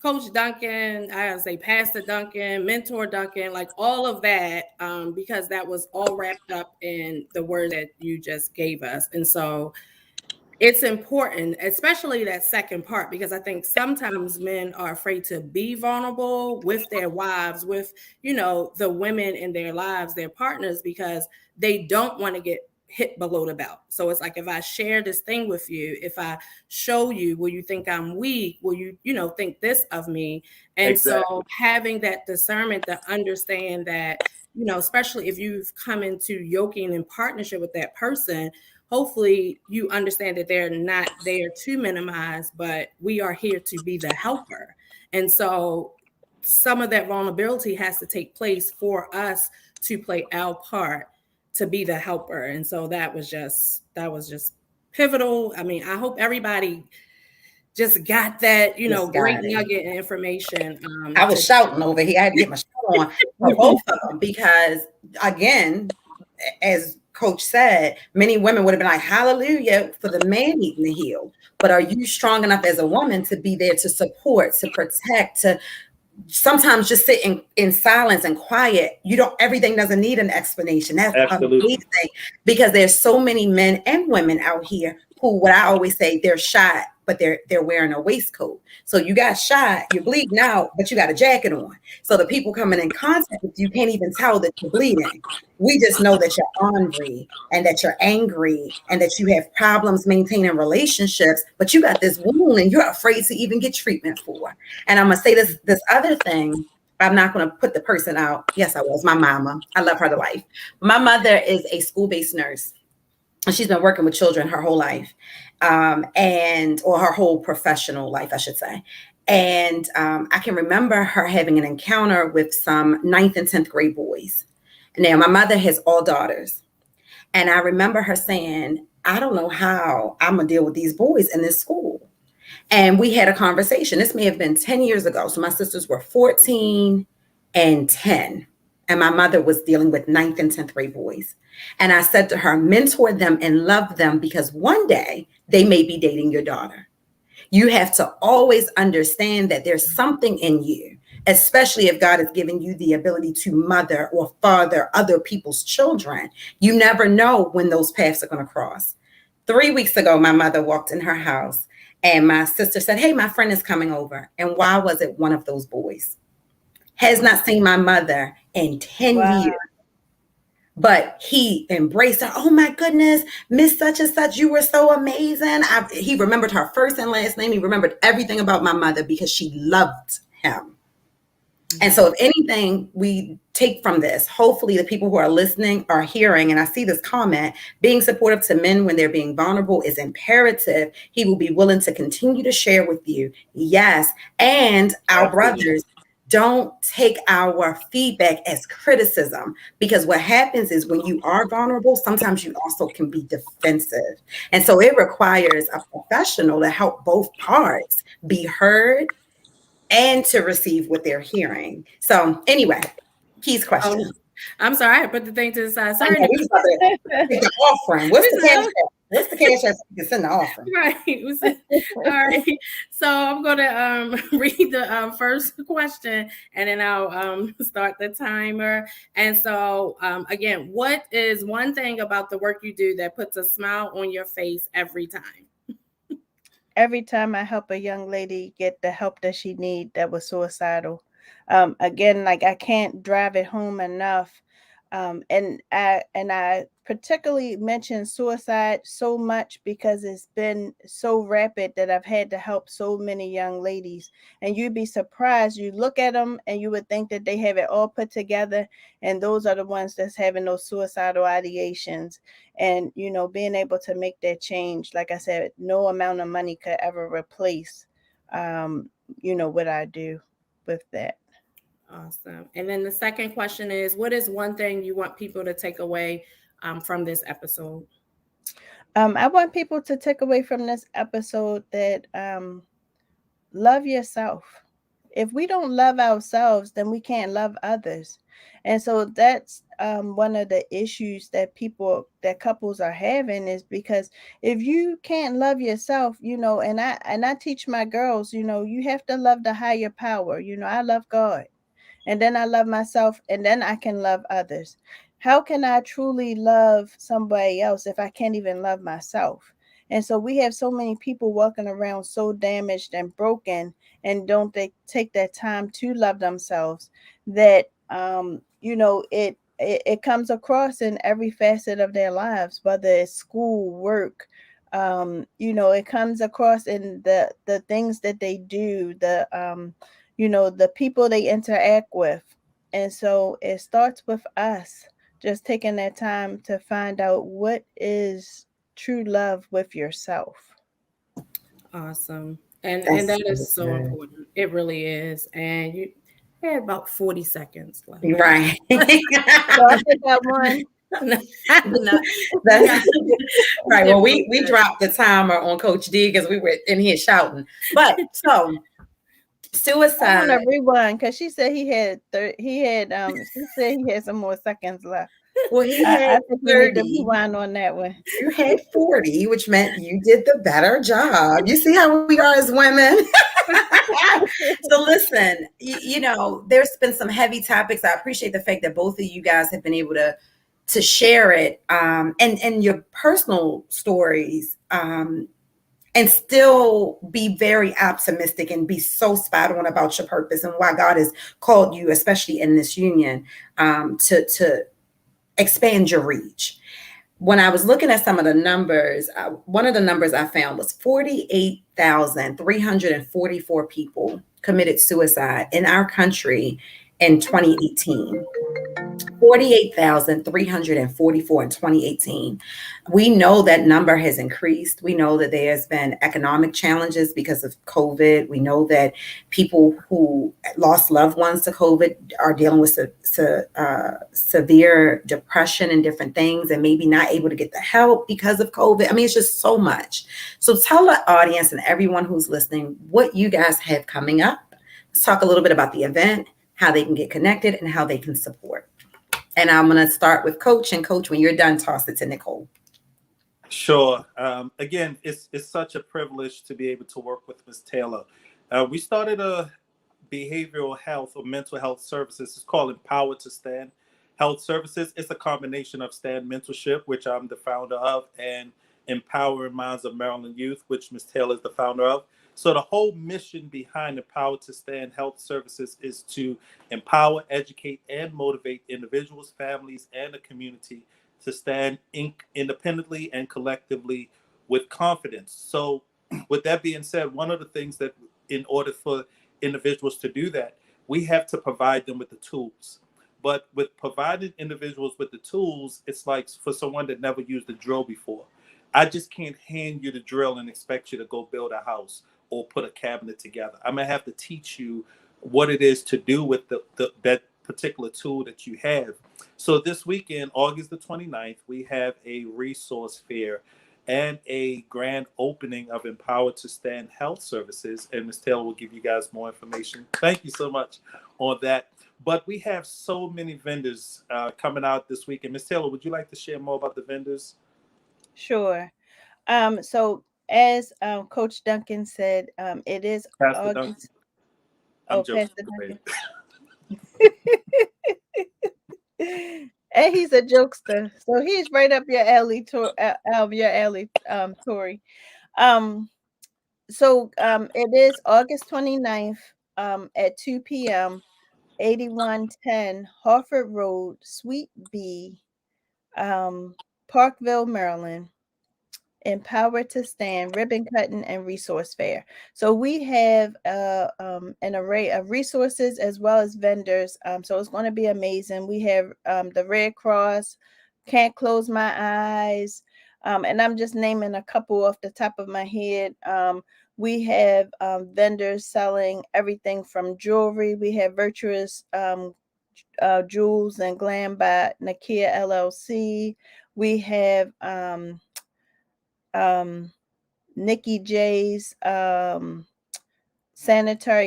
Coach Duncan, I gotta say Pastor Duncan, Mentor Duncan, like all of that, because that was all wrapped up in the word that you just gave us. And so it's important, especially that second part, because I think sometimes men are afraid to be vulnerable with their wives, with, the women in their lives, their partners, because they don't want to get hit below the belt. So it's like, if I share this thing with you, if I show you, will you think I'm weak? Will you, think this of me? And exactly. So having that discernment to understand that, especially if you've come into yoking in partnership with that person, hopefully you understand that they're not there to minimize, but we are here to be the helper. And so some of that vulnerability has to take place for us to play our part to be the helper. And so that was just pivotal. I mean, I hope everybody just got that, great nugget and information. I was shouting over here. I had to get my shout on for both of them, because again, as Coach said, many women would have been like, hallelujah for the man needing to heal. But are you strong enough as a woman to be there to support, to protect, to sometimes just sit in silence and quiet? Everything doesn't need an explanation. That's Absolutely. Amazing, because there's so many men and women out here who, what I always say, they're shot, but they're wearing a waistcoat. So you got shot, you're bleeding out, but you got a jacket on. So the people coming in contact with you can't even tell that you're bleeding. We just know that you're ornery and that you're angry and that you have problems maintaining relationships, but you got this wound and you're afraid to even get treatment for. And I'm gonna say this other thing. I'm not going to put the person out. Yes, I was. My mama. I love her to life. My mother is a school-based nurse. And she's been working with children her whole life, or her whole professional life, I should say. And I can remember her having an encounter with some 9th and 10th grade boys. Now, my mother has all daughters. And I remember her saying, I don't know how I'm going to deal with these boys in this school. And we had a conversation. This may have been 10 years ago. So my sisters were 14 and 10. And my mother was dealing with 9th and 10th grade boys. And I said to her, mentor them and love them, because one day they may be dating your daughter. You have to always understand that there's something in you, especially if God has given you the ability to mother or father other people's children. You never know when those paths are going to cross. 3 weeks ago, my mother walked in her house and my sister said, hey, my friend is coming over. And why was it one of those boys? Has not seen my mother in 10 years. But he embraced her. Oh my goodness, Miss such and such, you were so amazing. He remembered her first and last name. He remembered everything about my mother because she loved him. And so if anything we take from this, hopefully the people who are listening are hearing, and I see this comment, being supportive to men when they're being vulnerable is imperative. He will be willing to continue to share with you. Yes. And our brothers, don't take our feedback as criticism, because what happens is when you are vulnerable, sometimes you also can be defensive. And so it requires a professional to help both parts be heard and to receive what they're hearing. So anyway, Key's question. I'm sorry, I put the thing to the side. Sorry. We just about to take the offering. What's the cash app? What's the cash app you can send the offering? Right. All right. So I'm going to read the first question, and then I'll start the timer. And so, again, what is one thing about the work you do that puts a smile on your face every time? Every time I help a young lady get the help that she needs that was suicidal. Again, like I can't drive it home enough. And I particularly mention suicide so much because it's been so rapid that I've had to help so many young ladies. And you'd be surprised. You look at them and you would think that they have it all put together. And those are the ones that's having those suicidal ideations. And, you know, being able to make that change, like I said, no amount of money could ever replace, you know, what I do with that. Awesome. And then the second question is, what is one thing you want people to take away from this episode? I want people to take away from this episode that love yourself. If we don't love ourselves, then we can't love others. And so that's one of the issues that couples are having, is because if you can't love yourself, you know, and I teach my girls, you know, you have to love the higher power. You know, I love God. And then I love myself, and then I can love others. How can I truly love somebody else if I can't even love myself? And so we have so many people walking around so damaged and broken, and don't they take that time to love themselves, that, you know, it comes across in every facet of their lives, whether it's school, work, you know, it comes across in the things that they do, you know, the people they interact with. And so it starts with us just taking that time to find out what is true love with yourself. Awesome. And that is so important. It really is. And you had about 40 seconds left. Right. So I think I won. No. That's right. Well, we dropped the timer on Coach D because we were in here shouting. But so suicide. I want to rewind because she said she said he had some more seconds left. Well, he had 30. Rewind on that one. You had 40, which meant you did the better job. You see how we are as women. So listen, you know, there's been some heavy topics. I appreciate the fact that both of you guys have been able to to share it, and your personal stories, and still be very optimistic and be so spot on about your purpose and why God has called you, especially in this union, to expand your reach. When I was looking at some of the numbers, one of the numbers I found was 48,344 people committed suicide in our country in 2018. 48,344 in 2018. We know that number has increased. We know that there's been economic challenges because of COVID. We know that people who lost loved ones to COVID are dealing with severe depression and different things, and maybe not able to get the help because of COVID. I mean, it's just so much. So tell the audience and everyone who's listening what you guys have coming up. Let's talk a little bit about the event, how they can get connected, and how they can support. And I'm going to start with Coach. And Coach, when you're done, toss it to Nicole. Sure. Again, it's such a privilege to be able to work with Ms. Taylor. We started a behavioral health or mental health services. It's called Empowered to Stand Health Services. It's a combination of Stand Mentorship, which I'm the founder of, and Empowering Minds of Maryland Youth, which Ms. Taylor is the founder of. So the whole mission behind Empowered to Stand Health Services is to empower, educate, and motivate individuals, families, and the community to stand independently and collectively with confidence. So with that being said, one of the things that in order for individuals to do that, we have to provide them with the tools. But with providing individuals with the tools, it's like for someone that never used a drill before. I just can't hand you the drill and expect you to go build a house or put a cabinet together. I'm gonna have to teach you what it is to do with that particular tool that you have. So this weekend, August the 29th, we have a resource fair and a grand opening of Empowered to Stand Health Services. And Ms. Taylor will give you guys more information. Thank you so much on that. But we have so many vendors coming out this weekend. Ms. Taylor, would you like to share more about the vendors? Sure. So as Coach Duncan said, it is Pastor Duncan. August. I'm Oh, joking. Pastor Duncan. And he's a jokester, so he's right up your alley, Tori. So it is August 29th at 2 p.m. 8110 Harford Road, Suite B, Parkville, Maryland. Empowered to Stand ribbon cutting and resource fair. So we have an array of resources as well as vendors. So it's going to be amazing. We have the Red Cross, Can't Close My Eyes, and I'm just naming a couple off the top of my head. We have vendors selling everything from jewelry. We have Virtuous Jewels and Glam by Nakia LLC. We have Nikki J's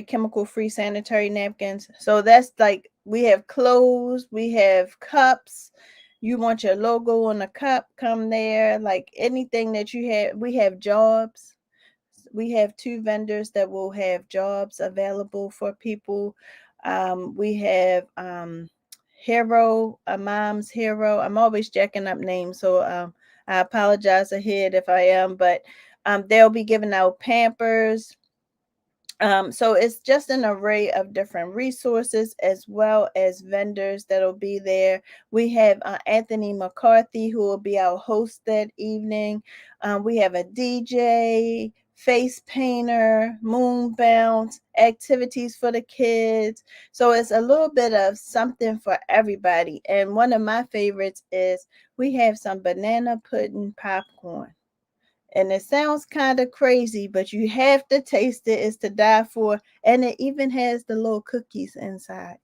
chemical-free sanitary napkins. So that's like, we have clothes, we have cups. You want your logo on a cup, come there. Like anything that you have. We have jobs. We have 2 vendors that will have jobs available for people. We have Hero, a Mom's Hero. I'm always jacking up names, so I apologize ahead if I am, but they'll be giving out Pampers. So it's just an array of different resources as well as vendors that'll be there. We have Anthony McCarthy, who will be our host that evening. We have a DJ, face painter, moon bounce, activities for the kids. So it's a little bit of something for everybody. And one of my favorites is we have some banana pudding popcorn. And it sounds kind of crazy, but you have to taste it. It's to die for. And it even has the little cookies inside.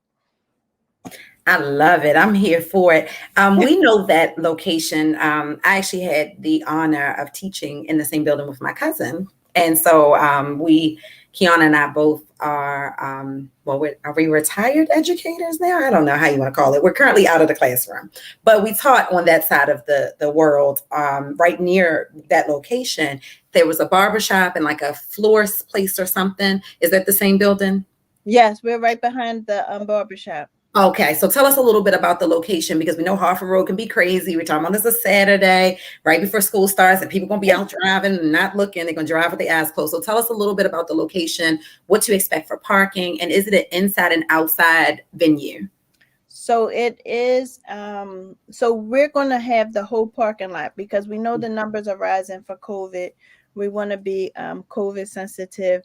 I love it. I'm here for it. We know that location. I actually had the honor of teaching in the same building with my cousin. And so Kiana and I both are, are we retired educators now? I don't know how you want to call it. We're currently out of the classroom, but we taught on that side of the world, right near that location. There was a barbershop and like a florist place or something. Is that the same building? Yes, we're right behind the barbershop. Okay, so tell us a little bit about the location, because we know Harford Road can be crazy. We're talking about this is a Saturday, right before school starts, and people gonna be out driving and not looking. They're gonna drive with their eyes closed. So tell us a little bit about the location, what to expect for parking, and is it an inside and outside venue? So it is, so we're going to have the whole parking lot because we know the numbers are rising for COVID. We want to be COVID sensitive.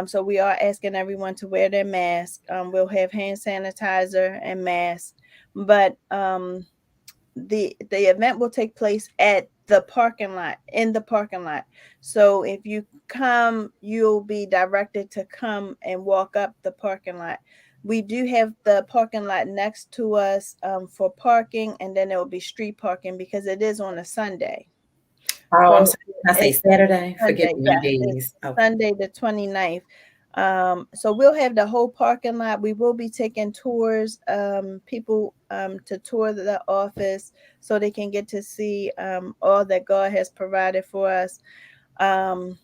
So we are asking everyone to wear their mask. We'll have hand sanitizer and masks, but the event will take place at the parking lot, in the parking lot. So if you come, you'll be directed to come and walk up the parking lot. We do have the parking lot next to us for parking, and then there will be street parking because it is on a Sunday. Oh, I'm So sorry. Did I say it's Saturday? Forgive Sunday, me, my yes, it's days. Okay. Sunday the 29th. So we'll have the whole parking lot. We will be taking tours, people to tour the office so they can get to see all that God has provided for us. So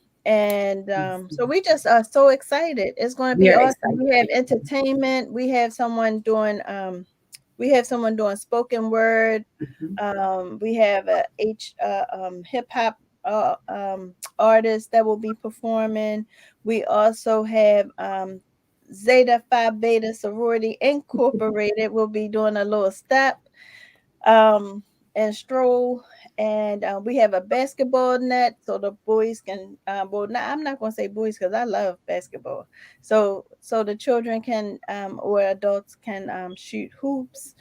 we just are so excited. It's going to We be are awesome. We have excited. entertainment. We have someone doing spoken word. Mhm. We have a hip hop artist that will be performing. We also have Zeta Phi Beta Sorority Incorporated will be doing a little step um, and stroll. And we have a basketball net so the boys can, well, now I'm not going to say boys because I love basketball. So the children can, or adults can shoot hoops.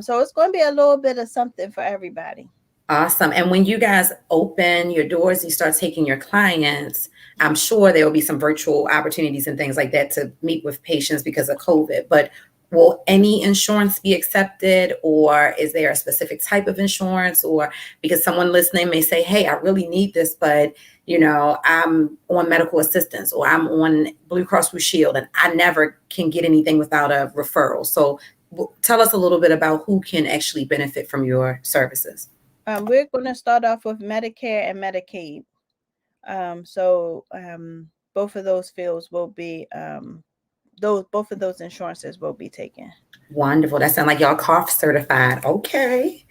So it's going to be a little bit of something for everybody. Awesome. And when you guys open your doors, you start taking your clients, I'm sure there will be some virtual opportunities and things like that to meet with patients because of COVID. But will any insurance be accepted, or is there a specific type of insurance? Or because someone listening may say, hey, I really need this, but I'm on medical assistance or I'm on Blue Cross Blue Shield and I never can get anything without a referral. So tell us a little bit about who can actually benefit from your services. We're going to start off with Medicare and Medicaid. Both of those fields will be both of those insurances will be taken. Wonderful. That sounds like y'all cough certified. Okay.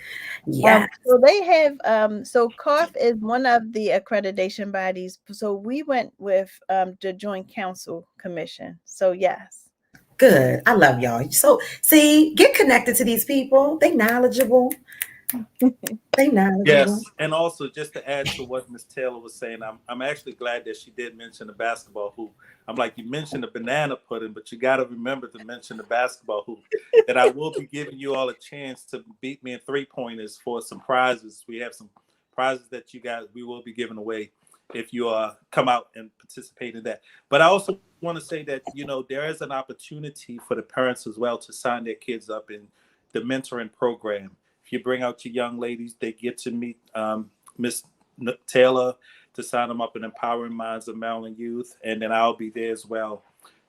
Yeah. So they have so CARF is one of the accreditation bodies. So we went with the Joint Council Commission. So yes. Good. I love y'all. So see, get connected to these people. They knowledgeable. They knowledgeable. Yes, and also just to add to what Ms. Taylor was saying, I'm actually glad that she did mention the basketball hoop. I'm like, you mentioned the banana pudding, but you got to remember to mention the basketball hoop. That I will be giving you all a chance to beat me in 3-pointers for some prizes. We have some prizes that we will be giving away if you come out and participate in that. But I also want to say that there is an opportunity for the parents as well to sign their kids up in the mentoring program. If you bring out your young ladies, they get to meet Miss Taylor to sign them up in Empowering Minds of Maryland Youth. And then I'll be there as well.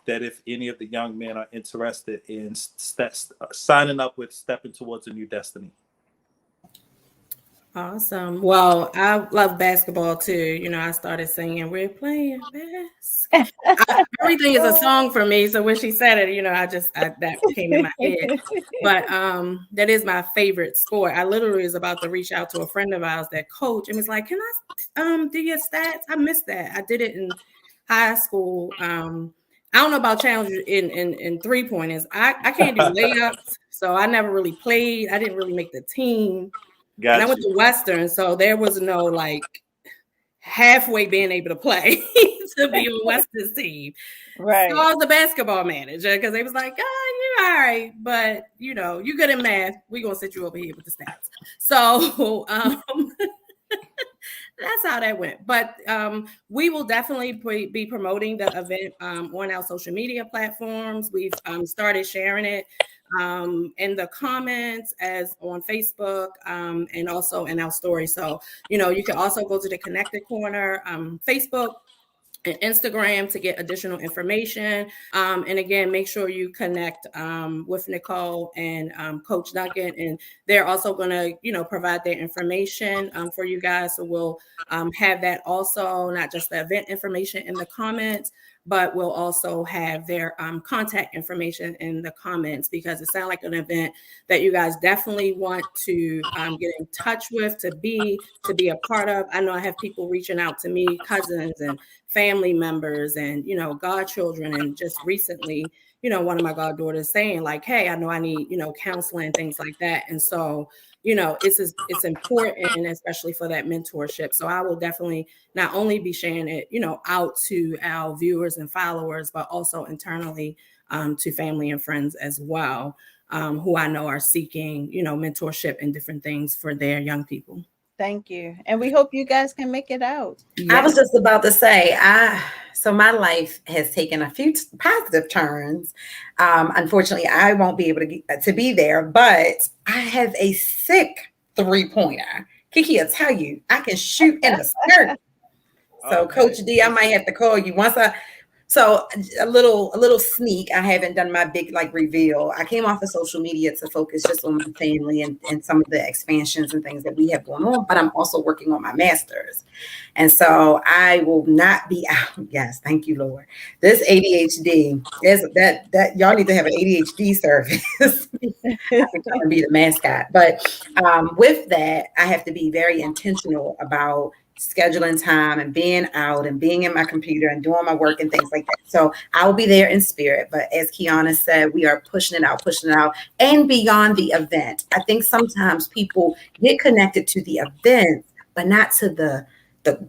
That if any of the young men are interested in signing up with Stepping Towards a New Destiny. Awesome. Well, I love basketball too. I started singing, we're playing basketball. Everything is a song for me. So when she said it, that came in my head. But that is my favorite sport. I literally was about to reach out to a friend of ours that coach and was like, can I do your stats? I missed that. I did it in high school. I don't know about challenges in 3-pointers. I can't do layups. So I never really played. I didn't really make the team. And I went to Western, so there was no halfway being able to play to be on Western's team. Right. So I was a basketball manager because they was like, oh, you're all right, but you're good in math. We're gonna sit you over here with the stats. So that's how that went. But we will definitely be promoting the event on our social media platforms. We've started sharing it in the comments as on Facebook and also in our story. So, you can also go to the Connected Corner Facebook and Instagram to get additional information. And again, make sure you connect with Nicole and Coach Duncan, and they're also going to, provide their information for you guys. So we'll have that also, not just the event information in the comments, but we'll also have their contact information in the comments, because it sounds like an event that you guys definitely want to get in touch with, to be a part of. I know I have people reaching out to me, cousins and family members and, godchildren. And just recently, one of my goddaughters saying like, hey, I know I need, counseling, things like that. And so, it's important, especially for that mentorship. So I will definitely not only be sharing it, out to our viewers and followers, but also internally to family and friends as well, who I know are seeking, mentorship and different things for their young people. Thank you. And we hope you guys can make it out. Yes. I was just about to say, so my life has taken a few positive turns. Unfortunately, I won't be able to be there, but I have a sick 3-pointer. Kiki will tell you, I can shoot in a skirt. So okay. Coach D, I might have to call you once so a little sneak. I haven't done my big reveal. I came off of social media to focus just on my family and some of the expansions and things that we have going on, but I'm also working on my master's. And so I will not be out. Yes, thank you, Lord. This ADHD is that y'all need to have an ADHD service. I think I'm gonna be the mascot. But with that, I have to be very intentional about scheduling time and being out and being in my computer and doing my work and things like that. So I will be there in spirit. But as Kiana said, we are pushing it out and beyond the event. I think sometimes people get connected to the event, but not to the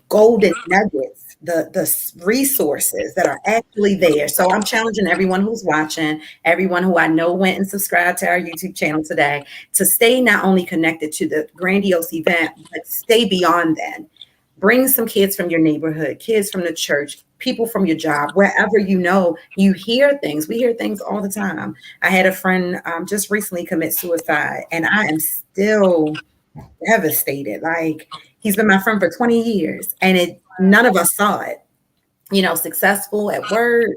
golden nuggets, the resources that are actually there. So I'm challenging everyone who's watching, everyone who I know went and subscribed to our YouTube channel today, to stay not only connected to the grandiose event, but stay beyond that. Bring some kids from your neighborhood, kids from the church, people from your job, wherever you hear things. We hear things all the time. I had a friend just recently commit suicide, and I am still devastated. He's been my friend for 20 years, and none of us saw it. Successful at work,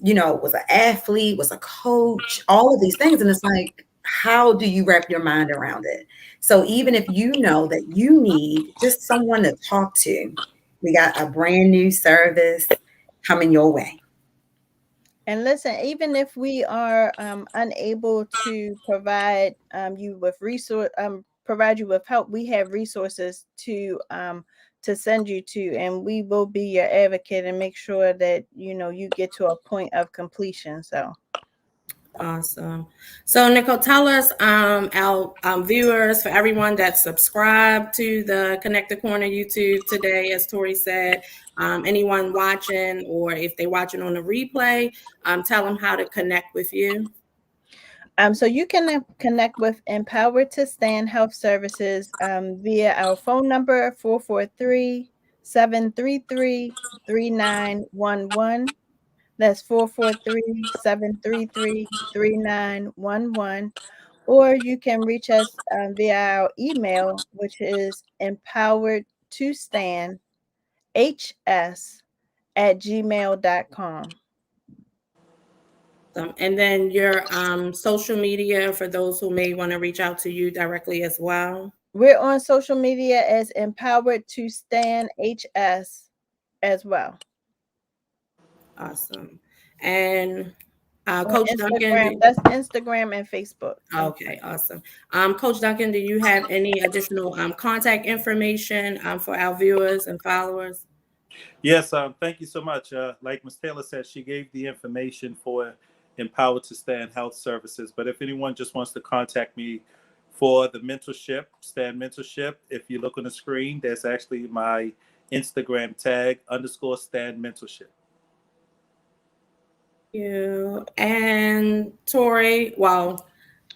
was an athlete, was a coach, all of these things. And it's like, how do you wrap your mind around it? So even if you know that you need just someone to talk to, we got a brand new service coming your way. And listen, even if we are unable to provide you with help, we have resources to send you to, and we will be your advocate and make sure that you get to a point of completion. So awesome. So Nicole, tell us, our viewers, for everyone that subscribed to the Connect the Corner YouTube today, as Tori said, anyone watching, or if they're watching on the replay, tell them how to connect with you. So you can connect with Empowered to Stand Health Services via our phone number, 443-733-3911. That's 443-733-3911. Or you can reach us via our email, which is empoweredtostandhs@gmail.com. And then your social media for those who may want to reach out to you directly as well. We're on social media as Empowered to Stand HS as well. Awesome. And Coach Duncan, that's Instagram and Facebook. Okay, awesome. Coach Duncan, do you have any additional contact information for our viewers and followers? Yes, thank you so much. Like Ms. Taylor said, she gave the information for Empowered to Stand Health Services. But if anyone just wants to contact me for the mentorship, Stand Mentorship, if you look on the screen, there's actually my Instagram tag _Stand Mentorship. You and Tori, well,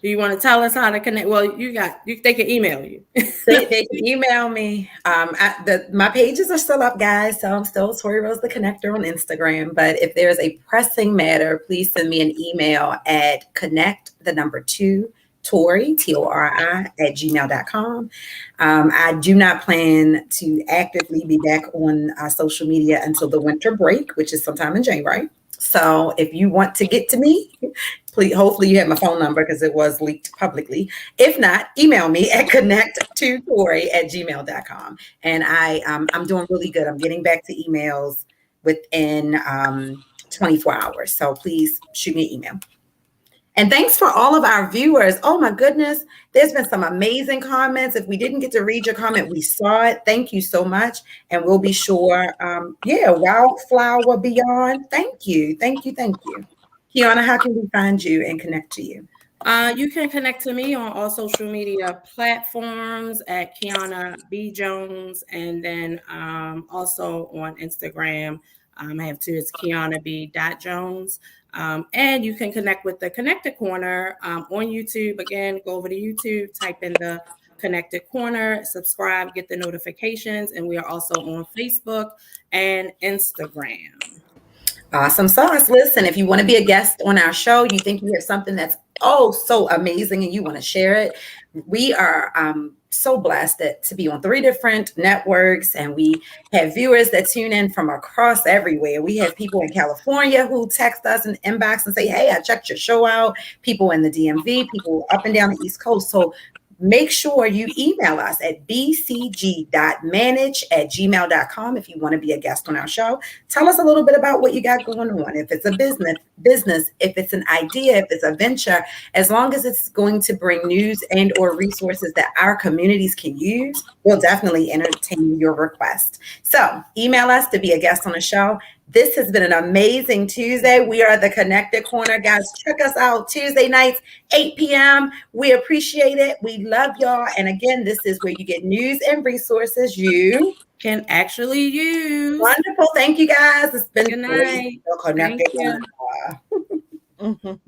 do you want to tell us how to connect? Well, they can email you. they can email me. My pages are still up, guys. So I'm still Tori Rose the Connector on Instagram. But if there's a pressing matter, please send me an email at connect2 Tori, Tori, at gmail.com. I do not plan to actively be back on social media until the winter break, which is sometime in January. So if you want to get to me, please, hopefully you have my phone number because it was leaked publicly. If not, email me at connect2tori@gmail.com. And I'm doing really good. I'm getting back to emails within 24 hours. So please shoot me an email. And thanks for all of our viewers. Oh my goodness, there's been some amazing comments. If we didn't get to read your comment, we saw it. Thank you so much. And we'll be sure. Wildflower Beyond. Thank you. Thank you. Thank you. Kiana, how can we find you and connect to you? You can connect to me on all social media platforms at Kiana B. Jones, and then also on Instagram. I have two. It's Kiana B. Jones. And you can connect with the Connected Corner on YouTube. Again, go over to YouTube, type in the Connected Corner, subscribe, get the notifications, and we are also on Facebook and Instagram. Awesome sauce. Listen, if you want to be a guest on our show, you think you have something that's so amazing and you want to share it, we are so blessed to be on 3 different networks, and we have viewers that tune in from across everywhere. We have people in California who text us and inbox and say, hey, I checked your show out. People in the DMV, people up and down the East Coast. So make sure you email us at bcg.manage@gmail.com if you want to be a guest on our show. Tell us a little bit about what you got going on. If it's a business, if it's an idea, if it's a venture, as long as it's going to bring news and or resources that our communities can use, we'll definitely entertain your request. So email us to be a guest on the show. This has been an amazing Tuesday. We are the Connected Corner, guys. Check us out Tuesday nights, 8 p.m. We appreciate it. We love y'all. And again, this is where you get news and resources you can actually use. Wonderful. Thank you, guys. It's been Good night. great. Connected Thank you. Corner.